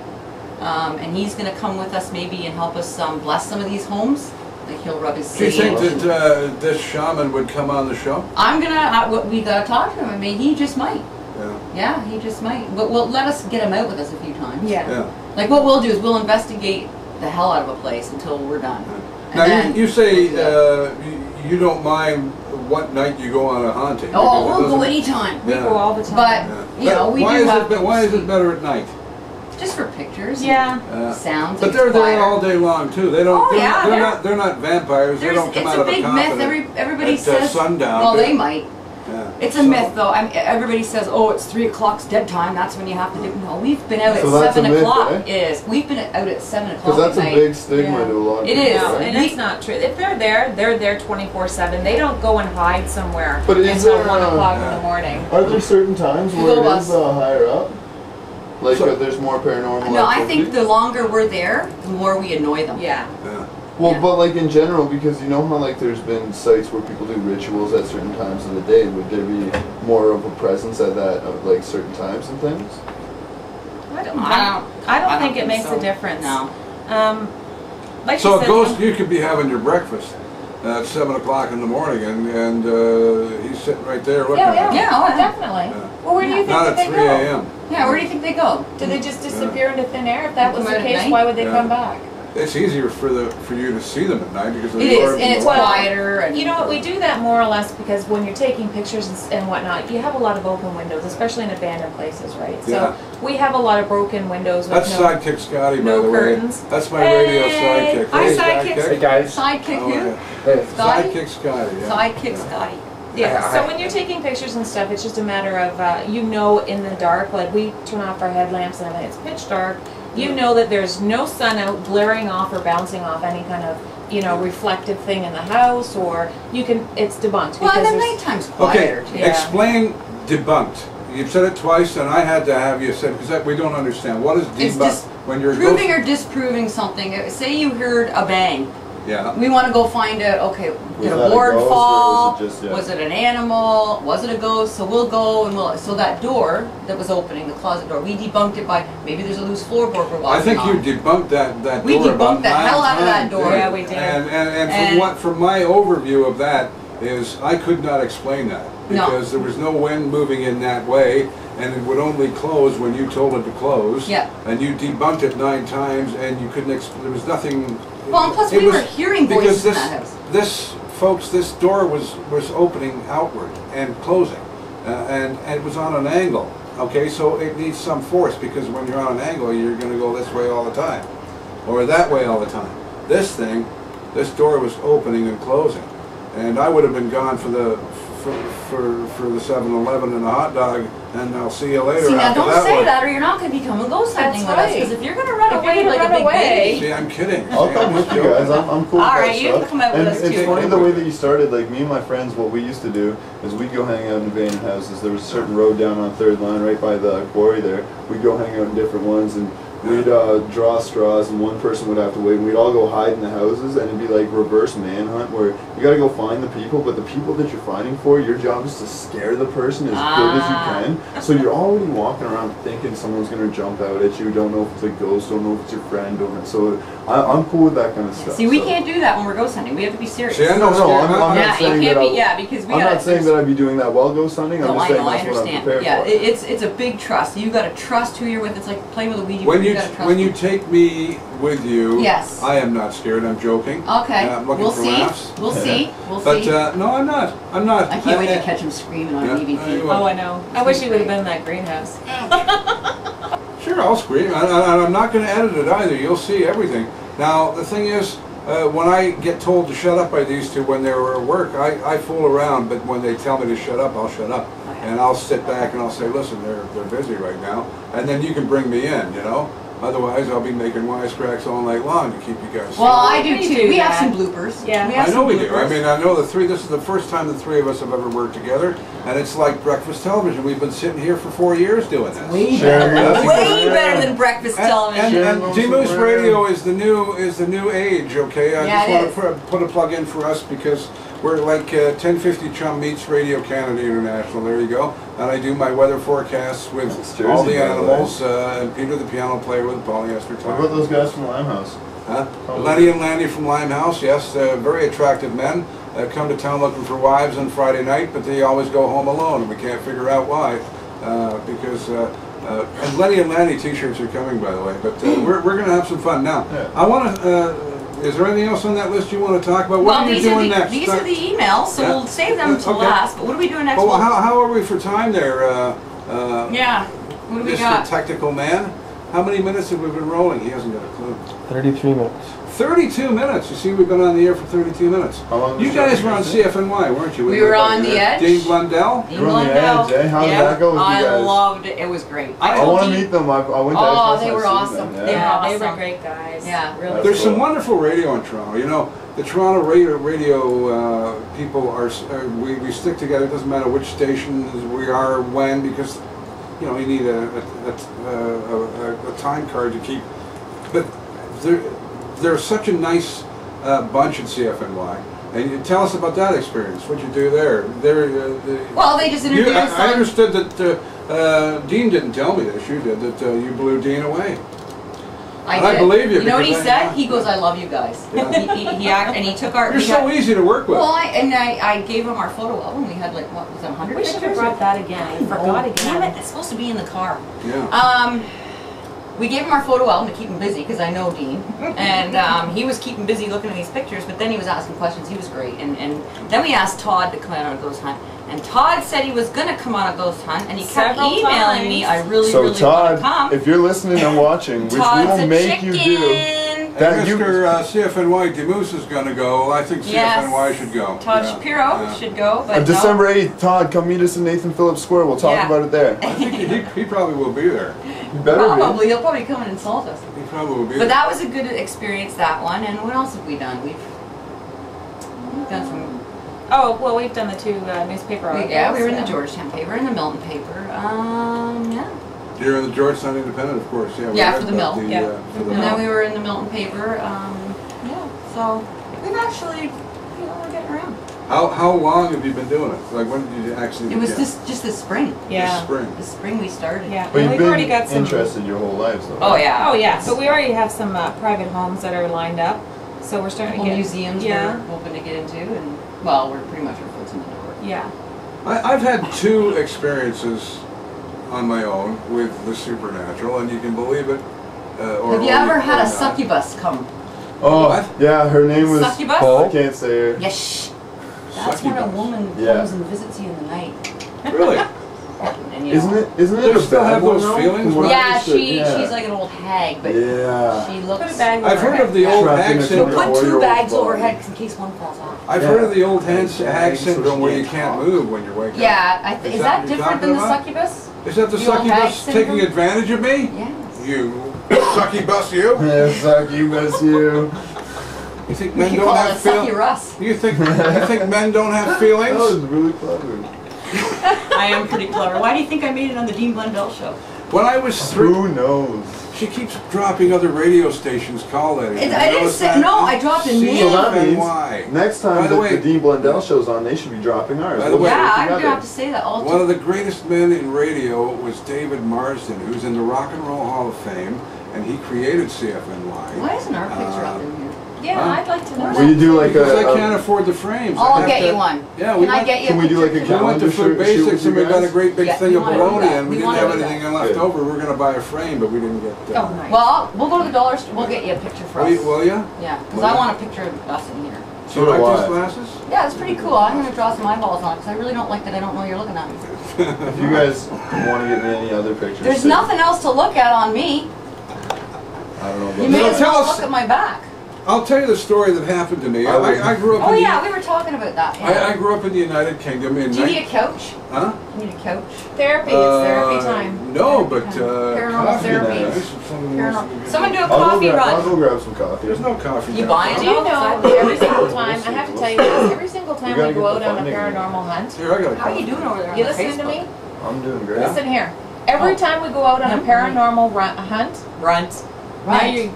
and he's gonna come with us maybe and help us bless some of these homes. Like he'll rub his Do you sage. think that this shaman would come on the show? I'm gonna. We gotta talk to him. I mean, he just might. Yeah. Yeah, he just might. But we'll let us get him out with us a few times. Yeah. Yeah. Like what we'll do is we'll investigate the hell out of a place until we're done. And Now then- you say you don't mind what night you go on a haunting. Oh, because it we'll go doesn't- anytime. We Yeah. go all the time. But Yeah. you know, we why do is have it, why is it better at night? just for pictures. and yeah. Sounds. But it's they're there quieter. all day long too. They don't. Oh, they're, yeah, they're not vampires. They don't come it's out a of a big coffin myth. Everybody at says. sundown. Well, do they might. Yeah. It's a So- myth, though. I mean, everybody says, "Oh, it's 3 o'clock's dead time. That's when you have to do." No, we've been out So at that's a 7 myth, o'clock. eh? It is. We've been out at 7 o'clock Because that's at a night. big stigma Yeah. to a lot of It people. is. No, right? and it's not true. If they're there 24/7. They don't go and hide somewhere But is until there, 1 o'clock in yeah. the morning. Are there certain times You where go it is bus. higher up? Like So- there's more paranormal No, I activity? think the longer we're there, the more we annoy them. Yeah. Yeah. Well, Yeah. but like in general, because you know how like there's been sites where people do rituals at certain times of the day. Would there be more of a presence at that like certain times and things? I don't I don't think it think makes so. a difference. No. Like So you a said, ghost, you could be having your breakfast at 7 o'clock in the morning, and he's sitting right there looking Yeah, at yeah, you. Yeah, oh, yeah. definitely. Yeah. Well, where do you think Not that at they 3 go? a.m. Yeah, where do you think they go? Do they just disappear into thin air? If that was Come the out at case, night? why would they Yeah. come back? It's easier for you to see them at night because of It the is, orbs and it's the light. quieter. And You know what, we do that more or less because when you're taking pictures and whatnot, you have a lot of open windows, especially in abandoned places, right? Yeah. So we have a lot of broken windows with That's no... Sidekick Scotty, by no the way. curtains. That's my radio Hey, sidekick. hi, Hey, sidekicks. Hey guys. Sidekick Oh, who? yeah. Hey. Scotty? Sidekick Scotty, yeah. Sidekick Scotty. Yeah, so when you're taking pictures and stuff, it's just a matter of, you know, in the dark, like we turn off our headlamps and everything, it's pitch dark. You know that there's no sun out glaring off or bouncing off any kind of, you know, reflective thing in the house, or you can, it's debunked. Well, and because then there's- nighttime's Okay, quieter too. Yeah. explain debunked. You've said it twice, and I had to have you said, because we don't understand. What is It's debunk when you're proving or disproving something. Say you heard a bang. Yeah. We want to go find out, okay, did that a a board ghost, or fall? was it just, yeah. Was it an animal? Was it a ghost? So we'll go and so that door that was opening, the closet door, we debunked it by, maybe there's a loose floorboard we're walking I think on. you debunked that We door about debunked the hell 9 out of that times, door. didn't Yeah, you? we did. And from my overview of that is I could not explain that because there was no wind moving in that way, and it would only close when you told it to close. Yeah. And you debunked it 9 times, and you couldn't. There was nothing. Well, and plus we were hearing voices in that house. Folks, this door was opening outward and closing, and it was on an angle. Okay, so it needs some force because when you're on an angle, you're going to go this way all the time, or that way all the time. This door was opening and closing, and I would have been gone for the 7-Eleven and the hot dog, and I'll see you later. See, now after don't that say one. that, or you're not going to become a ghost hunting with That's us. right. Because if you're going to run If away you're gonna like a run big away- baby, See, I'm kidding. I'll See, come I'm with just you joking. guys. I'm cool with All that right, you stuff. can come out with and us it's too. funny the way that you started. Like me and my friends, what we used to do is we'd go hang out in abandoned houses. There was a certain road down on 3rd Line right by the quarry there. We'd go hang out in different ones, and we'd draw straws, and one person would have to wait. And we'd all go hide in the houses, and it'd be like reverse manhunt, where you got to go find the people, but the people that you're finding for, your job is to scare the person as good as you can. So you're already walking around thinking someone's going to jump out at you. Don't know if it's a ghost. Don't know if it's your friend. Don't know. So I'm cool with that kind of stuff. see, we so. can't do that when we're ghost hunting. We have to be serious. See, I'm No, not no, scared. I'm Yeah, not you saying can't that. be. Yeah, because we I'm gotta. not saying that I'd be doing that while ghost hunting. I'm No, just I saying know, I that's what I'm understand. prepared Yeah, for. it's a big trust. You got to trust who you're with. It's like playing with a Ouija When board. you gotta trust when you them. take me with you, Yes. I am not scared. I'm joking. Okay, I'm looking we'll for see. laughs. We'll see. We'll But see. no, I'm not. I'm not. I can't wait to catch him screaming on Yeah, EVP. I Oh, I know. I wish he would have been in that greenhouse. Sure, I'll scream. I'm not going to edit it either. You'll see everything. Now, the thing is, when I get told to shut up by these two when they're at work, I fool around, but when they tell me to shut up, I'll shut up. And I'll sit back and I'll say, listen, they're busy right now. And then you can bring me in, you know? Otherwise, I'll be making wisecracks all night long to keep you guys Well, I We do too. do We have that. some bloopers. Yeah. We have I know some we do. I bloopers. mean, I know this is the first time the 3 of us have ever worked together, and it's like breakfast television. We've been sitting here for 4 years doing this. Way Sharing better. nothing. Way better than breakfast television. And D-Moose Radio is the new age. Okay, I Yeah, it just want to put a plug in for us because we're like 1050 Chum meets Radio Canada International. There you go. And I do my weather forecasts with It's Jersey, all the by the animals and Peter the piano player with the polyester What tie. about those guys from Limehouse? Huh? Lenny and Lanny from Limehouse, yes, very attractive men. Come to town looking for wives on Friday night, but they always go home alone, and we can't figure out why. Because and Lenny and Lanny T-shirts are coming, by the way. But we're going to have some fun now. Yeah. I want to. Is there anything else on that list you want to talk about? What Well, are you doing next? these are the emails, so Yeah. we'll save them to Okay. last. But what are we doing next Well, month? how are we for time there? Yeah. What do we Mr. got? Technical Man? How many minutes have we been rolling? He hasn't got a clue. 33 minutes. 32 minutes. You see, we've been on the air for 32 minutes. How long was You the guys show? were on CFNY, weren't you? We With were my buddy on the there, edge. Dean Blundell. You were on the edge, eh? How did that go with you I guys? loved it. It was great. I I told want to Dean- meet them. I went to Oh, Xmas, they I've were seen awesome. them, They yeah. were They were awesome. great guys. Yeah. Really. That's There's some cool. wonderful radio in Toronto. You know, the Toronto radio people are we stick together. It doesn't matter which station we are when, because you know you need a time card to keep. But they're such a nice bunch at CFNY. And you tell us about that experience. What you do there? Well, they just interviewed us I on- understood that Dean didn't tell me this. You did that. You blew Dean away. And I did. believe you, You know what he because said? He goes, "I love you guys." Yeah. And he took our. You're he so got- easy to work with. Well, I gave him our photo album. We had like what was it, 100 We pictures? should have brought that again. I forgot Damn again. it! It's supposed to be in the car. Yeah. We gave him our photo album to keep him busy because I know Dean, and he was keeping busy looking at these pictures. But then he was asking questions. He was great, and then we asked Todd to come out on a ghost hunt, and Todd said he was gonna come on a ghost hunt, and he kept Several emailing me. I times. really So want to Todd, come. if you're listening and watching, which we Todd's will a make you do, chicken. that you Mr. CFNY DeMoose is going to go. I think Yes. CFNY should go. Todd Yeah. Shapiro Yeah. should go, but no. December 8th, Todd, come meet us in Nathan Phillips Square. We'll talk Yeah. about it there. I think he probably will be there. You better Probably he'll probably come and insult us. He probably will be But there. that was a good experience, that one. And what else have we done? We've done some. Oh, well, we've done the two newspaper articles. Yeah, we were in the Georgetown paper and the Milton paper. Yeah. You're in the Georgetown Independent, of course. Yeah, we Yeah, read for the about mill. Yeah. for the And mill. then we were in the Milton paper. Yeah, so we've actually, you know, we're getting around. How long have you been doing it? Like, when did you actually It was begin? just this spring. Yeah. This spring. This spring we started. Yeah. But And you've we've already been got some. interested your whole lives, though. Oh yeah. Oh yeah, but we already have some private homes that are lined up, so we're starting to get museums Yeah. we're hoping to get into, and well, we're pretty much our foot's in the door. Yeah. I've had 2 experiences on my own with the supernatural, and you can believe it. Or, Have you or ever or had a not. succubus come? Oh, What? yeah, her name was... Succubus? I can't say her. Yes. Shh. That's when a Succubus. woman Yeah. comes and visits you in the night. Really? And, you know, Isn't it Do you a still bad have one, those though? feelings? From what I Yeah, understood, she's like an old hag, but Yeah. she Put looks. a bag I've over heard her of the head. old Trapped in hag a She'll syndrome. put 2 4-year-old bags over her body. head in case one falls off. I've Yeah. heard of the old hag Bags so syndrome she where you can't can't talk. move when you're waking up. Yeah, Is is that that what you're different than the talking about? succubus? Is that the The old hag succubus taking syndrome? advantage of me? Yes. You succubus, you? Yeah, succubus, you. You think We men can don't call have it feelings? succurus. You think men don't have That was feelings? really clever. I am pretty clever. Why do you think I made it on the Dean Blundell show? When I was 3, Who knows? she keeps dropping other radio stations call that. I didn't say no. I dropped a name. So that means CFNY. next By time the the way- Dean Blundell show's on, they should be dropping ours. By the way- Yeah, I'm together. gonna have to say that all One of the the greatest men in radio was David Morrison, who's in the Rock and Roll Hall of Fame, and he created CFNY. Why isn't our picture up in here? Yeah, Huh? I'd like to know. Will you do like Because I a... can't afford the frames. I I'll have get to- you one. Yeah, we Can I went, get you Can we do like a we went calendar to shoot Food with Basics you and we got a guys? great big Yeah, thing we of wanna do bologna that. and we We didn't wanna have do that. anything left Good. over. We were going to buy a frame, but we didn't get Oh, nice. Well, we'll go to the dollar store. We'll get you a picture for us. Will ya? Yeah, because Will I ya? want a picture of us in here. Do you So like do these I. glasses? Yeah, it's pretty cool. I'm gonna draw some eyeballs on it because I really don't like that I don't know you're looking at me. If you guys want to get me any other pictures... There's too. nothing else to look at on me. I don't know You about may So as tell well us- look at my back. I'll tell you the story that happened to me. I would- I grew up Oh in yeah, we were talking about that. I Yeah. grew up in the United Kingdom in Do you need a couch? Huh? You need a couch? Therapy. It's therapy time. No, but Paranormal coffee therapy. nice if someone wants to give Someone me- do a I'll coffee I'll run. go grab some coffee. There's no coffee. You down buying there. Do you know that every single time, I have to tell you this, every single time gotta we go get out the on a funding. paranormal hunt, Here, I got a How are you coffee. doing over there? you on listen to Facebook? me? I'm doing great. Listen here. Every time we go out on a paranormal hunt, Runt. now you,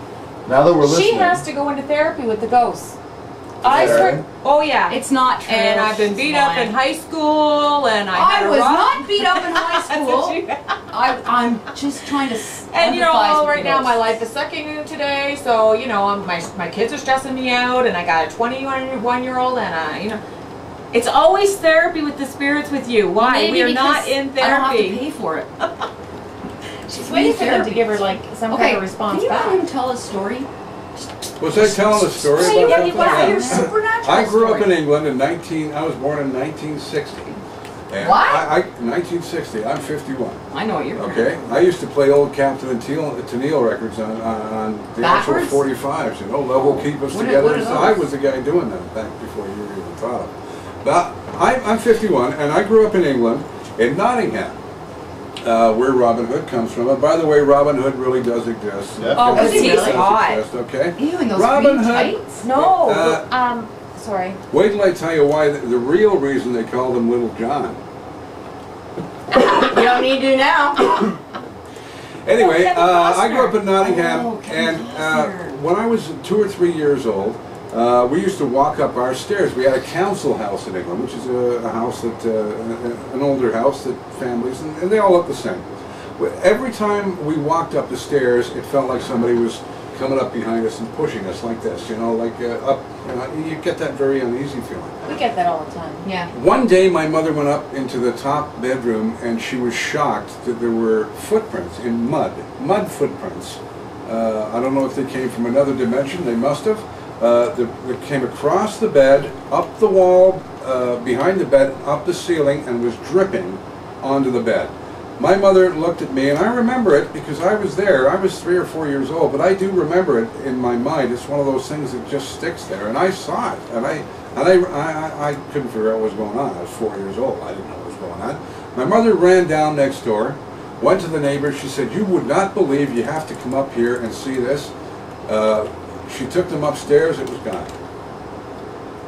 Now that we're listening... she has to go into therapy with the ghosts. I Yeah. swear. Oh yeah. It's not true. And I've been beat up in high school, and I had I a was rough- not beat up in high That's school. what you- I'm just trying to. And you know, empathize well, with right now those. my life is sucking in today, so you know, my kids are stressing me out, and I got a 21-year-old, and you know, it's always therapy with the spirits with you. Why? Maybe We are not because in I don't have to therapy. pay for it. She's waiting for them to give her like some Okay, kind of response can you back. not even tell a story? Was I telling a story Say about what you something? got. Yeah. Your supernatural I grew up story. in England in I was born in 1960. And What? 1960. I'm 51. I know what you're. Okay, I used to play old Captain and Tennille records on the Backwards? actual 45s. You know, love will keep us What are- together. what are So I those? was the guy doing that back before you were even thought of. But I'm 51, and I grew up in England, in Nottingham, where Robin Hood comes from. And by the way, Robin Hood really does exist. Yeah. Oh, Does he he's really? hot. Exist, okay. Ew, in those Robin green Hood. tights. No, Uh, sorry. Wait till I tell you why. The real reason they called him Little John. You don't need to now. Anyway, Kevin I grew Costner. up in Nottingham, Oh, Kevin and Costner. when I was 2 or 3 years old, we used to walk up our stairs. We had a council house in England, which is a house that, an older house that families, and they all look the same. Every time we walked up the stairs, it felt like somebody was coming up behind us and pushing us like this, you know, like up, you get that very uneasy feeling. We get that all the time. Yeah. One day my mother went up into the top bedroom and she was shocked that there were footprints in mud footprints. I don't know if they came from another dimension, they must have. That came across the bed, up the wall, behind the bed, up the ceiling, and was dripping onto the bed. My mother looked at me, and I remember it because I was there. I was 3 or 4 years old, but I do remember it in my mind. It's one of those things that just sticks there, and I saw it, and I couldn't figure out what was going on. I was 4 years old. I didn't know what was going on. My mother ran down next door, went to the neighbors. She said, "You would not believe you have to come up here and see this." She took them upstairs. It was gone.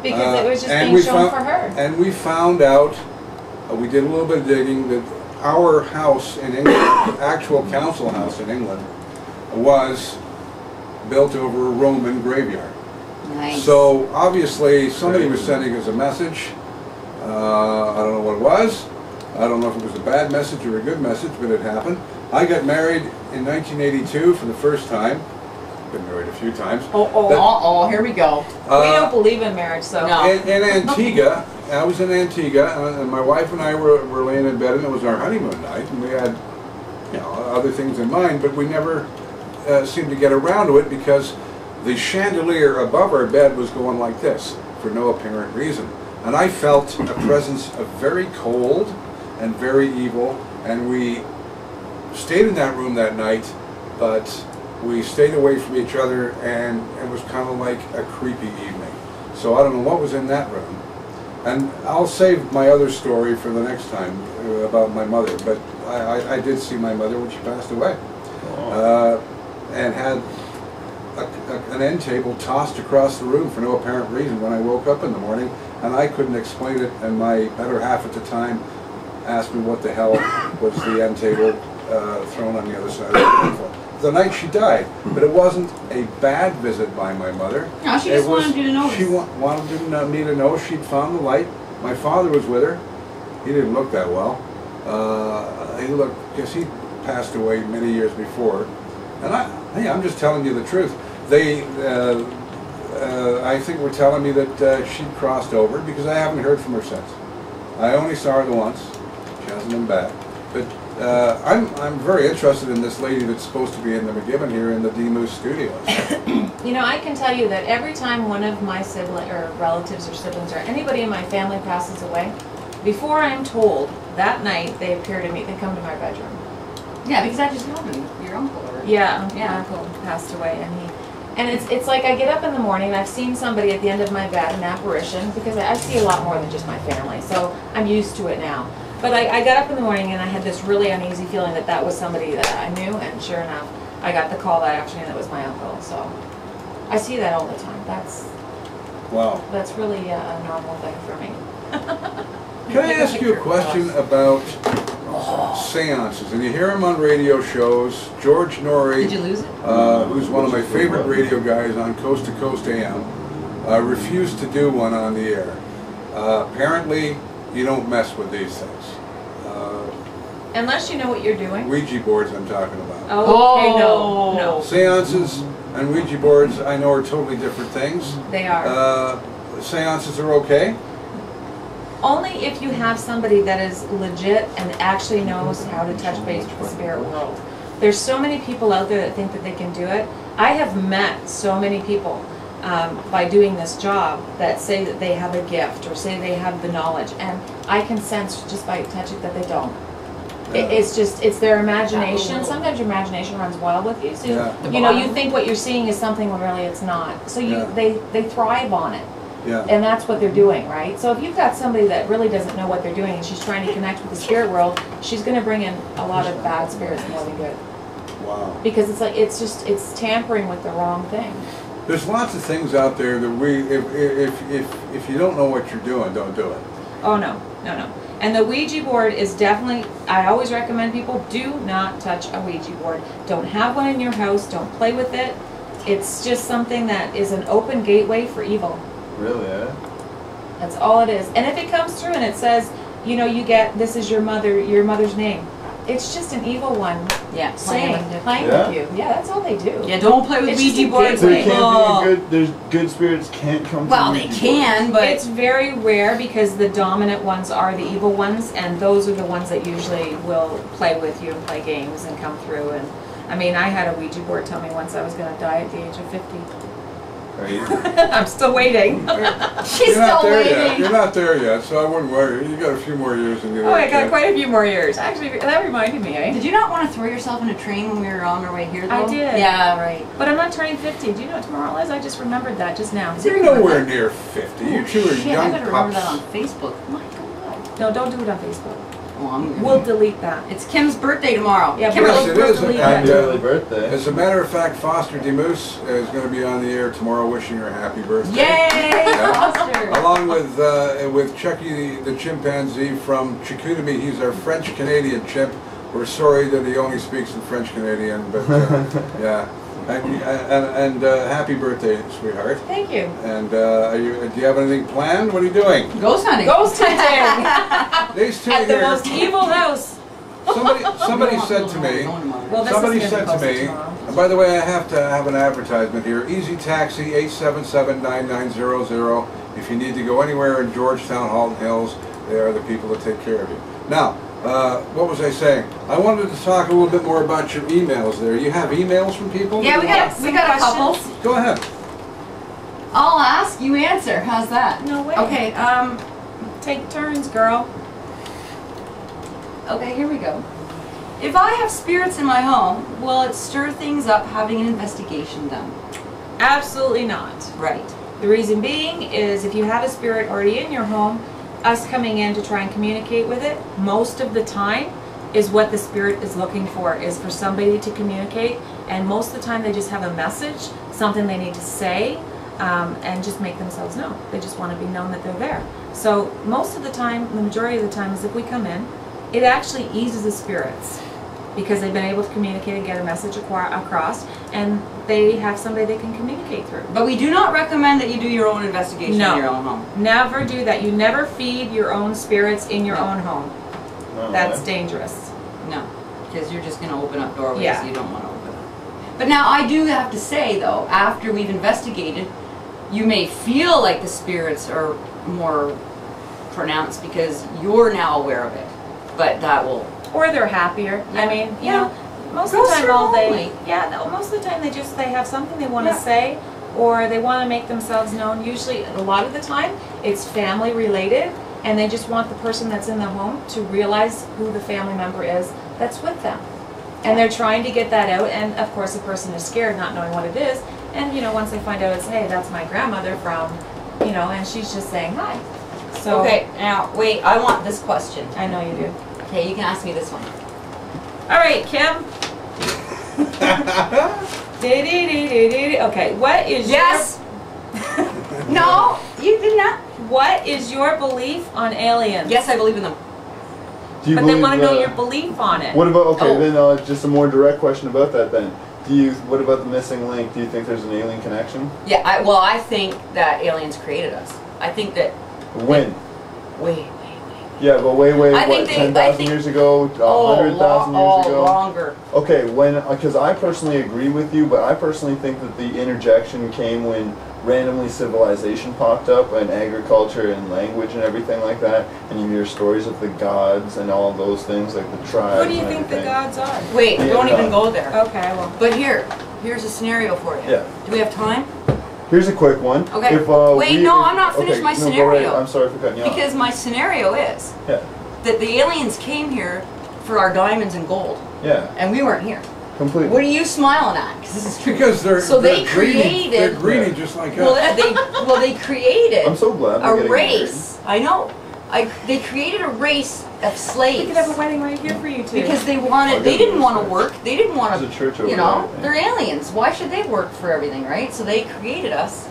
Because it was just and being we shown found- for her. And we found out, we did a little bit of digging, that our house in England, the actual council house in England, was built over a Roman graveyard. Nice. So obviously somebody was sending us a message. I don't know what it was. I don't know if it was a bad message or a good message, but it happened. I got married in 1982 for the first time. Been married a few times. Here we go. We don't believe in marriage, so. No. In Antigua, I was in Antigua, and my wife and I were laying in bed, and it was our honeymoon night, and we had, other things in mind, but we never seemed to get around to it because the chandelier above our bed was going like this for no apparent reason. And I felt a presence of very cold and very evil, and we stayed in that room that night, but we stayed away from each other, and it was kind of like a creepy evening. So I don't know what was in that room. And I'll save my other story for the next time about my mother, but I did see my mother when she passed away. And had an end table tossed across the room for no apparent reason when I woke up in the morning, and I couldn't explain it, and my better half at the time asked me what the hell was the end table thrown on the other side of the room for. The night she died, but it wasn't a bad visit by my mother. No, she just wanted you to know. She wanted me to know she'd found the light. My father was with her. He didn't look that well. Because he passed away many years before. And I'm just telling you the truth. They, I think, were telling me that she'd crossed over because I haven't heard from her since. I only saw her the once. She hasn't been back. But I'm very interested in this lady that's supposed to be in the McGibbon here in the D-Moose studios. I can tell you that every time one of my sibling or relatives or siblings or anybody in my family passes away, before I'm told, that night they appear to me, they come to my bedroom. Yeah, because that just happened. Your uncle or my uncle passed away, and it's like I get up in the morning and I've seen somebody at the end of my bed, an apparition, because I see a lot more than just my family, so I'm used to it now. But I got up in the morning and I had this really uneasy feeling that that was somebody that I knew, and sure enough, I got the call that afternoon that was my uncle. So I see that all the time. That's really a normal thing for me. Can I ask you a question about seances? And you hear him on radio shows. George Norrie, Did you lose it? Who's one of my favorite radio guys on Coast to Coast AM, refused to do one on the air. Apparently, you don't mess with these things. Unless you know what you're doing. Ouija boards I'm talking about. Oh, okay, no. Seances and Ouija boards I know are totally different things. They are. Seances are okay? Only if you have somebody that is legit and actually knows how to touch base with the spirit world. There's so many people out there that think that they can do it. I have met so many people by doing this job that say that they have a gift or say they have the knowledge, and I can sense just by touching that they don't. It's their imagination. Sometimes your imagination runs wild with you, so you think what you're seeing is something when really it's not. So they thrive on it. Yeah. And that's what they're doing, right? So if you've got somebody that really doesn't know what they're doing and she's trying to connect with the spirit world, she's going to bring in a lot of bad spirits more than good. Wow. Because it's tampering with the wrong thing. There's lots of things out there that if you don't know what you're doing, don't do it. Oh no. And the Ouija board is definitely, I always recommend people do not touch a Ouija board. Don't have one in your house, don't play with it. It's just something that is an open gateway for evil. Really, eh? That's all it is. And if it comes through and it says, you get, this is your mother's name, it's just an evil one. Yeah, playing with you. Yeah, that's all they do. Yeah, don't play with Ouija boards. There can't be there's good spirits can't come to Well, they can, but it's very rare because the dominant ones are the evil ones, and those are the ones that usually will play with you and play games and come through. And I mean, I had a Ouija board tell me once I was going to die at the age of 50. I'm still waiting. She's still waiting. You're not there yet, so I wouldn't worry. You got a few more years in you. Oh, I got quite a few more years. Actually, that reminded me, Did you not want to throw yourself in a train when we were on our way here, though? I did. Yeah, right. But I'm not turning 50. Do you know what tomorrow is? I just remembered that just now. You're nowhere near 50. You two are young I better remember pups. that on Facebook. My God. No, don't do it on Facebook. We'll delete that. It's Kim's birthday tomorrow. Yeah, Kim, yes, it is. delete Happy that. early birthday. As a matter of fact, Foster DeMoose is going to be on the air tomorrow wishing her a happy birthday. Yay, Foster! Along with Chucky the chimpanzee from Chicoutimi. He's our French-Canadian chimp. We're sorry that he only speaks in French-Canadian, but yeah. And happy birthday, sweetheart. Thank you. And do you have anything planned? What are you doing? Ghost hunting. Ghost hunting! These two At the here. most evil house. Somebody said to me. Well, this Somebody is said to me, and by the way, I have to have an advertisement here. Easy Taxi, 877-9900. If you need to go anywhere in Georgetown, Halton Hills, they are the people that take care of you. Now, what was I saying? I wanted to talk a little bit more about your emails there. You have emails from people? Yeah, we got a couple. Go ahead. I'll ask, you answer. How's that? No way. Okay, Take turns, girl. okay, here we go. If I have spirits in my home, will it stir things up having an investigation done? Absolutely not. Right. The reason being is if you have a spirit already in your home, us coming in to try and communicate with it, most of the time is what the spirit is looking for, is for somebody to communicate, and most of the time they just have a message, something they need to say, and just make themselves known. They just want to be known that they're there. So most of the time, the majority of the time, is if we come in, it actually eases the spirits because they've been able to communicate and get a message across, and they have somebody they can communicate through. But we do not recommend that you do your own investigation No. in your own home. Never do that. You never feed your own spirits in your No. own home. No, That's way. dangerous. No, because you're just going to open up doorways Yeah. you don't want to open up. But now I do have to say though, after we've investigated, you may feel like the spirits are more pronounced because you're now aware of it. But that will... Or they're happier. Yeah. I mean, you Yeah. know, most of Ghosts the time are all they, lonely. yeah, no, most of the time they have something they want to Yeah. say, or they want to make themselves known. Usually, a lot of the time, it's family related, and they just want the person that's in the home to realize who the family member is that's with them. And they're trying to get that out, and of course the person is scared, not knowing what it is, and you know, once they find out it's, hey, that's my grandmother from, you know, and she's just saying hi. So, Okay, now wait, I want this question. I know you do. Okay, you can ask me this one. All right, Kim. Okay, what is Yes! No, you did not. what is your belief on aliens? Yes, I believe in them. Do you But they believe, want to know your belief on it. What about, okay, Oh. then just a more direct question about that then. What about the missing link? Do you think there's an alien connection? Yeah, I think that aliens created us. I think that... When? Wait. Yeah, but I what, think they- 10,000 years ago, 100,000 years ago? Longer. Okay, because I personally agree with you, but I personally think that the interjection came when randomly civilization popped up and agriculture and language and everything like that, and you hear stories of the gods and all those things, like the tribes. Who do you and think the everything. gods are? Wait, Yeah, don't even no. go there. Okay, well. But here's a scenario for you. Yeah. Do we have time? Here's a quick one. Okay. If, Wait, no, I'm not finished my no, go scenario. right. I'm sorry for cutting you off. Because my scenario is Yeah. that the aliens came here for our diamonds and gold, Yeah, and we weren't here. completely. What are you smiling at? Because this is true. Because they're So they greedy. created- They're greedy, just like us. They created I'm so glad we're a getting race. I know. They created a race of We slaves could have a wedding right here for you two. because they I'll didn't get want to this. work. They didn't want There's a church to, over you know, there, they're aliens. Why should they work for everything, right? So they created us.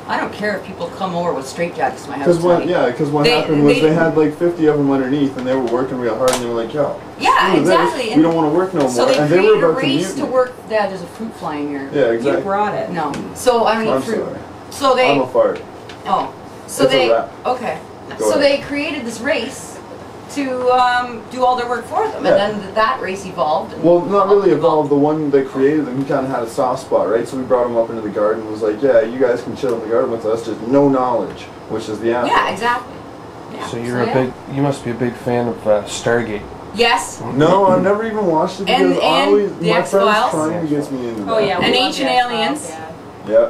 I don't care if people come over with straitjackets to my house. Because what tonight. happened was they- they had like 50 of them underneath, and they were working real hard, and they were like, "Yo, Yeah, screw this. exactly. We don't want to work no So more." they And they were created a about to race to mutiny. work. Yeah, there's a fruit flying here. Yeah, You exactly. brought it. No. So I don't I'm eat fruit. sorry. So they. I'm a fart. Oh. So It's a they. wrap. Okay. Go So ahead. they created this race to do all their work for them, Yeah. and then that race evolved. And Well, not really evolved. The one that created them, he kind of had a soft spot, right? So we brought him up into the garden and was like, "Yeah, you guys can chill in the garden with us, just no knowledge," which is the answer. Yeah, exactly. Yeah. So you must be a big fan of Stargate. Yes. No, I've never even watched it because And I always The my friends X-Files? trying to get me into that. Oh yeah. we And love Ancient the X-Files, Aliens. yeah. Yeah.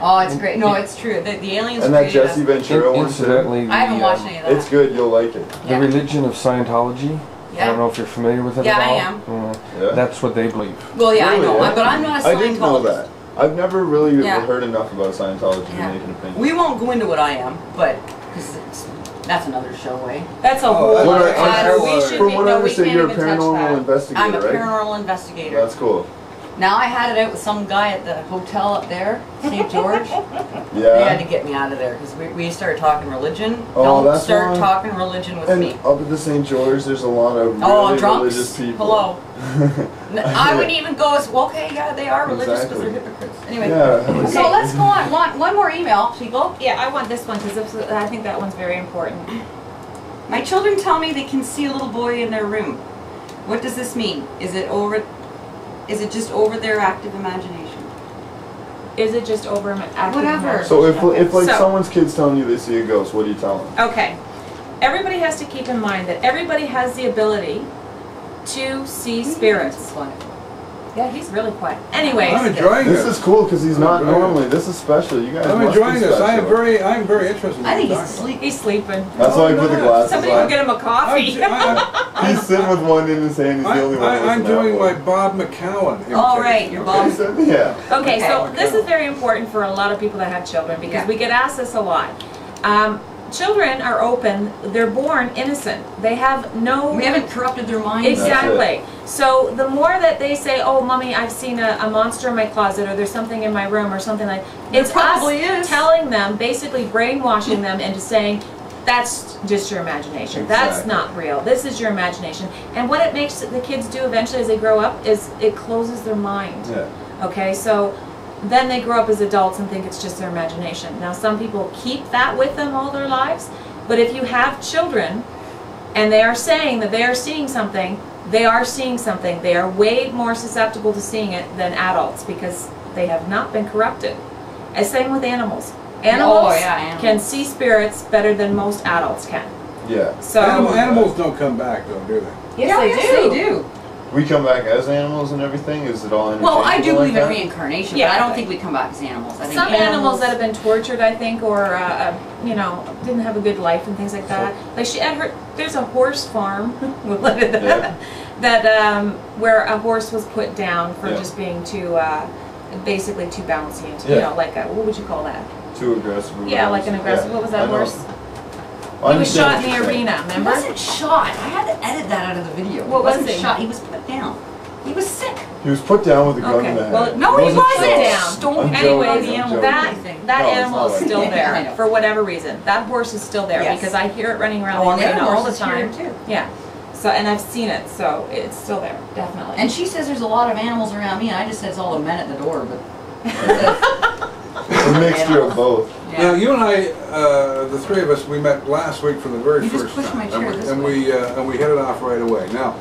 Oh, it's great. No, it's true. The aliens And that created Jesse us. Ventura one too. Incidentally, I haven't watched any of that. It's good. You'll like it. the Yeah. religion of Scientology. I don't Yeah. know if you're familiar with it Yeah, at I all. am. Yeah. That's what they believe. Well, yeah, Really, I know, yeah? but I'm not a Scientologist. I didn't know that. I've never really Yeah. heard enough about Scientology Yeah. to make an opinion. We won't go into what I am, but because That's another show, eh? That's a Oh, whole that's- other. that's- We should From be, what I no, we understand, can't you're a even touch paranormal that. investigator, I'm a right? paranormal investigator. That's cool. Now I had it out with some guy at the hotel up there, St. George. They Yeah. had to get me out of there because we started talking religion. Oh, Don't that's start why. talking religion with And me. up at the St. George, there's a lot of Oh, really drunks. religious people. Hello. I wouldn't even go as, well, okay, yeah, they are religious because Exactly. they're hypocrites. Anyway, Yeah. so let's go on. One more email, people. Yeah, I want this one because I think that one's very important. My children tell me they can see a little boy in their room. What does this mean? Is it just over their active imagination? Is it just over active Whatever. imagination? So if like So- someone's kid's telling you they see a ghost, what do you tell them? Okay. Everybody has to keep in mind that everybody has the ability to see spirits. Yeah, he's really quiet. Anyways, I'm enjoying This this. is cool because he's not Right. normally. This is special. You guys I'm must be enjoying this. I am special. very interested in I think what he's you're talking asleep. he's sleeping. That's why I put the no. glasses Somebody on. will get him a coffee. He's sitting with one in his hand. He's the only one. I'm listening doing to my that Bob McCowan imitation. All right, you're one. Bob. Yeah. Okay, so Okay. this is very important for a lot of people that have children because Yeah. we get asked this a lot. Children are open, they're born innocent. They have no... We haven't corrupted their minds. Exactly. So the more that they say, oh, mommy, I've seen a monster in my closet or there's something in my room or something like... It's probably us is. telling them, basically brainwashing them into saying, that's just your imagination. That's Exactly. not real. This is your imagination. And what it makes the kids do eventually as they grow up is it closes their mind. Yeah. Okay, so then they grow up as adults and think it's just their imagination. Now some people keep that with them all their lives, but if you have children and they are saying that they are seeing something, they are seeing something. They are way more susceptible to seeing it than adults because they have not been corrupted. And same with animals. Animals Animals. can see spirits better than most adults can. Yeah. So Animals don't come back though, do they? yes, They do. We come back as animals and everything. Is it all Well, I do interchangeable believe like in that? reincarnation, Yeah, but I don't but- think we come back as animals. I think Some animals that have been tortured, I think, or you know, didn't have a good life and things like that. Like she had her. There's a horse farm. We'll let it Yeah. that where a horse was put down for Yeah. just being too, basically too bouncy and too, Yeah. you know, like a, what would you call that? Too aggressive. or Yeah, whatever. like an aggressive. Yeah. What was I that know. horse? I He was understand shot what in the you're saying. arena. He Remember? wasn't shot. I had to edit that out of the video. What He was wasn't he? shot. He was put down. He was sick. He was put down with a gun Okay, in the head. well, No, he wasn't. Put down. Don't. I'm Anyways, joking, I'm that joking. that No, it's animal not is like still that. I there know. for whatever reason. That horse is still there Yes. because I hear it running around Oh, and the the other arena all the horses hear time. it too. Yeah. So and I've seen it, so it's still there, definitely. And she says there's a lot of animals around me, and I just said it's all the men at the door, but. It's a mixture of both. Now Yeah. you and I, the three of us, we met last week for the very You just first pushed time, my chair this and we hit it off right away. Now,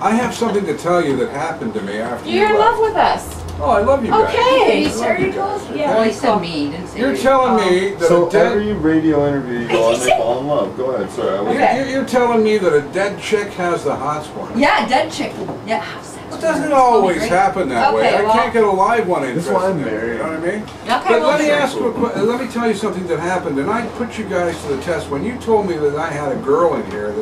I have something to tell you that happened to me after you You're in love left. with us. Oh, I love you guys. Okay. I love you guys. Yeah. Well, he said me, he didn't say You're you. telling me that So a dead. every radio interview you go on, they fall in love. Go ahead, sorry. I was Okay. You're telling me that a dead chick has the hots for me. Yeah, dead chick. Yeah, have sex It with doesn't her. always Great. happen that way. Okay, I well- can't get a live one That's interested why I'm in it, married. you know what I mean? Okay, But well, let me sure. ask you let me tell you something that happened, and I put you guys to the test. When you told me that I had a girl in here,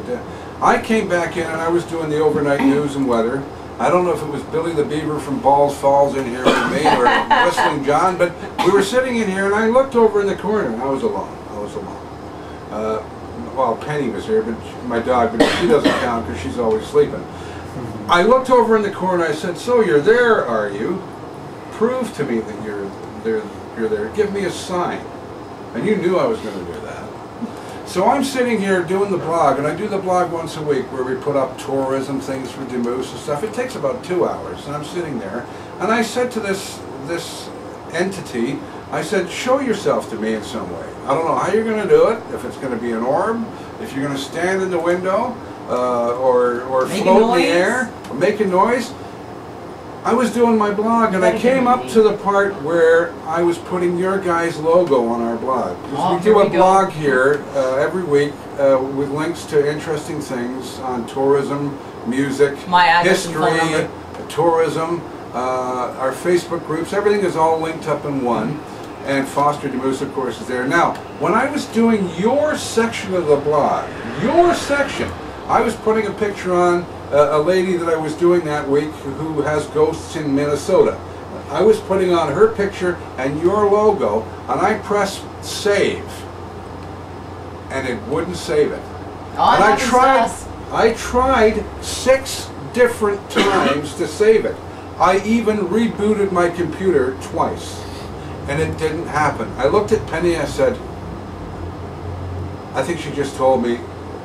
I came back in and I was doing the overnight news and weather. I don't know if it was Billy the Beaver from Balls Falls in here with me or Whistling John, but we were sitting in here and I looked over in the corner and I was alone. Well, Penny was here, but my dog, but she doesn't count because she's always sleeping. I looked over in the corner and I said, so you're there, are you? Prove to me that you're there. Give me a sign. And you knew I was going to do that. So I'm sitting here doing the blog, and I do the blog once a week where we put up tourism things for Demoose and stuff. It takes about 2 hours, and I'm sitting there, and I said to this entity, I said, show yourself to me in some way. I don't know how you're going to do it, if it's going to be an orb, if you're going to stand in the window, or Make a float in the noise. air, or make a noise. I was doing my blog and I came up to the part where I was putting your guys' logo on our blog. Oh, We here do a we go. blog here every week with links to interesting things on tourism, music, My address and phone history, number. tourism, our Facebook groups. Everything is all linked up in one. And Foster DeMoose, of course, is there. Now, when I was doing your section of the blog, your section, I was putting a picture on a lady that I was doing that week who has ghosts in Minnesota. I was putting on her picture and your logo, and I pressed save. and it wouldn't save it. Oh, And that happens to us. I tried 6 different times to save it. I even rebooted my computer twice, and it didn't happen. I looked at Penny, I said, I think she just told me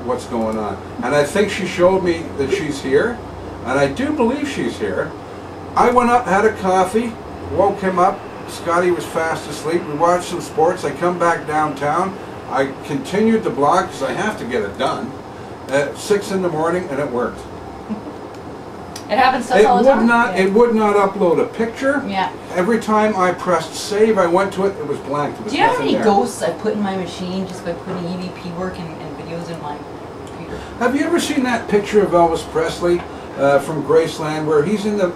what's going on. And I think she showed me that she's here, and I do believe she's here. I went up, had a coffee, woke him up. Scotty was fast asleep. We watched some sports. I come back downtown. I continued the blog because I have to get it done at 6 in the morning, and it worked. It happens to us all the time. It would not upload a picture. Yeah. Every time I pressed save, I went to it, it was blank. There was Do you know how nothing many there. ghosts I put in my machine just by putting EVP work and videos in my computer? Have you ever seen that picture of Elvis Presley from Graceland, where he's in the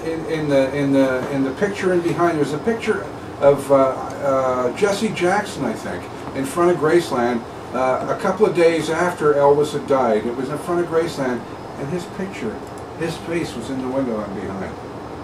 picture and behind? There's a picture of Jesse Jackson, I think, in front of Graceland a couple of days after Elvis had died. It was in front of Graceland, and his picture, his face was in the window and behind.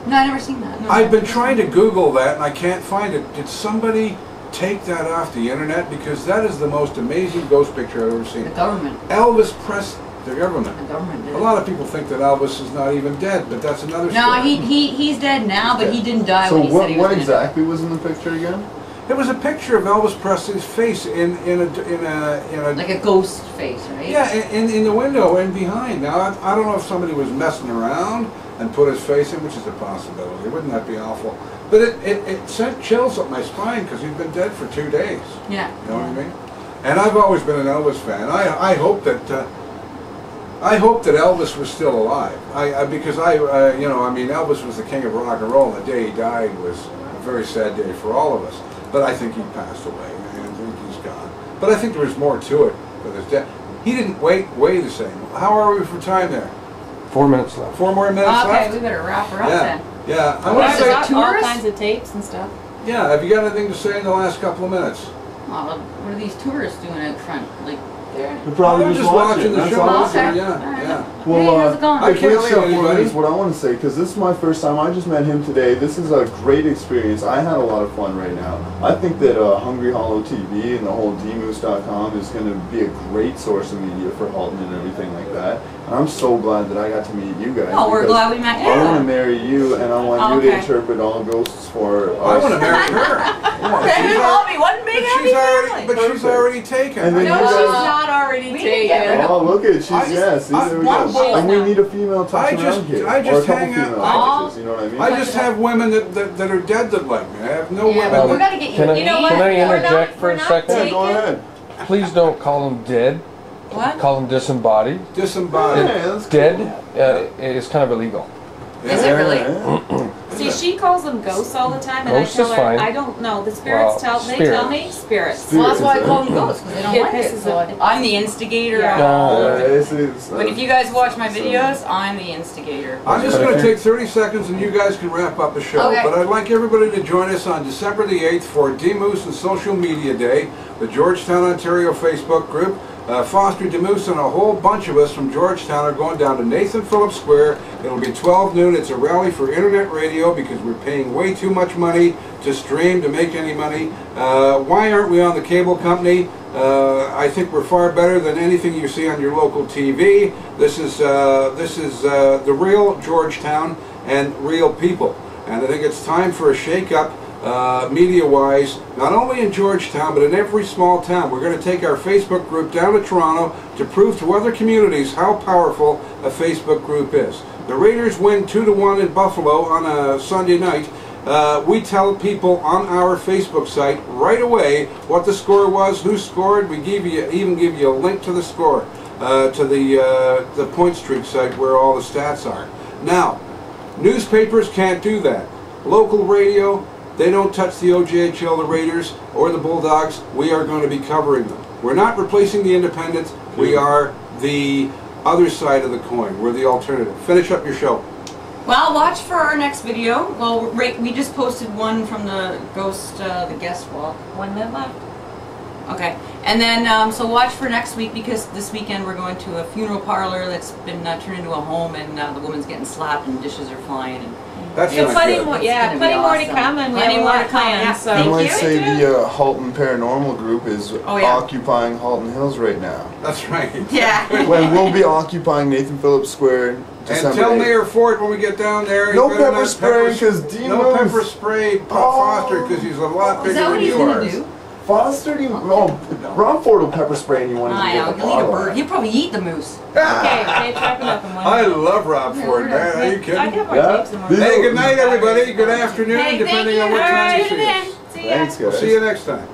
No, I've never seen that. No, I've been trying to Google that, and I can't find it. Did somebody take that off the internet? Because that is the most amazing ghost picture I've ever seen. The government. Elvis Presley, the government. The government did A it. lot of people think that Elvis is not even dead, but that's another story. No, he's dead now, but he didn't die So when he said he was what gonna exactly was in the picture again? It was a picture of Elvis Presley's face in a like a ghost face, right? yeah, in the window and behind. Now I don't know if somebody was messing around and put his face in, which is a possibility. Wouldn't that be awful? But it sent chills up my spine because he'd been dead for 2 days. Yeah. You know what I mean? And I've always been an Elvis fan. I hope that Elvis was still alive. Because you know, I mean, Elvis was the king of rock and roll, and the day he died was a very sad day for all of us. But I think he passed away, and I think he's gone. But I think there was more to it with his death. He didn't weigh the same. How are we for time there? 4 minutes left. 4 more minutes Okay, left? we better wrap her up Yeah, then. yeah. I We want to say, got all tourists? kinds of tapes and stuff. yeah, have you got anything to say in the last couple of minutes? Oh, what are these tourists doing out front? Like, they're... They're probably I'm just watching. the That's show. all. Okay. Yeah, Alright. yeah. Hey, how's it going? I if we can't only see have 4 anybody. minutes, what I want to say, because this is my first time, I just met him today. This is a great experience. I had a lot of fun right now. I think that Hungry Hollow TV and the whole dmoose.com is going to be a great source of media for Halton and everything like that. And I'm so glad that I got to meet you guys. Oh, we're because glad we met you. I want to marry you, and I want Oh, you to okay. interpret all ghosts for us. I want to marry her. Okay, we'll all be one big happy family. But she's already taken. And then No, you she's guys- not already We can get taken. rid of Oh, look at it. She's, I- see, there we I- go. And we need a female touch I just- around here. I or just a couple hang out- female I- touches, you know what I mean? I just have women that are dead that like me. I have no Yeah, women but we that... gotta get you. Can I, You know what? can I We're not- interject for we're a not second? Yeah, go ahead. Please don't call them dead. What? Call them disembodied. Disembodied. Yeah, that's Dead cool. is kind of illegal. Is it really? Yeah. See, she calls them ghosts all the time, and Ghosts I tell is her, fine. I don't know. The spirits Well, they tell spirits. me spirits. Well, that's why I call them ghosts, because they don't It like it. pisses So them- I'm the instigator Yeah. of all of it. It's, But if you guys watch my videos, I'm the instigator. I'm just going to take 30 seconds and you guys can wrap up the show. Okay. But I'd like everybody to join us on December the 8th for D-Moose and Social Media Day, the Georgetown, Ontario Facebook group. Foster DeMoose and a whole bunch of us from Georgetown are going down to Nathan Phillips Square. It'll be 12 noon. It's a rally for internet radio because we're paying way too much money to stream to make any money. Why aren't we on the cable company? I think we're far better than anything you see on your local TV. This is the real Georgetown and real people. And I think it's time for a shake-up. Media-wise, not only in Georgetown, but in every small town. We're going to take our Facebook group down to Toronto to prove to other communities how powerful a Facebook group is. The Raiders win 2-1 in Buffalo on a Sunday night. We tell people on our Facebook site right away what the score was, who scored. We even give you a link to the score, to the Point Streak site where all the stats are. Now, newspapers can't do that. Local radio, they don't touch the OJHL, the Raiders, or the Bulldogs. We are going to be covering them. We're not replacing the Independents. We are the other side of the coin. We're the alternative. Finish up your show. Well, watch for our next video. Well, we just posted one from the ghost, the guest walk. 1 minute left. Okay. And then, so watch for next week, because this weekend we're going to a funeral parlor that's been turned into a home, and the woman's getting slapped and dishes are flying. And That's Yeah, not plenty good. more. It's Yeah, gonna plenty be more to awesome. come, and we Plenty have a more lot to come, planned. yeah. So I Thank might you. say the Halton Paranormal group is Oh, yeah. occupying Halton Hills right now. That's right. Yeah. When we'll be occupying Nathan Phillips Square December And tell 8th. Mayor Ford when we get down there. No you better pepper not spraying, 'cause Dean no moves. pepper spray Foster, because he's a lot Is bigger that what than he's you going are. to do? Foster, Ron Ford will pepper spray and you want to I know. get He'll eat a bird. He'll probably eat the moose. okay, wrapping up in one. I love Rob Ford, man. Are you I kidding? have more Yeah. tapes and more. These- Hey, good night, everybody. Good afternoon, Hey, thank depending you. on what All time right, it tune in. is. See ya. Thanks, We'll guys. see you next time.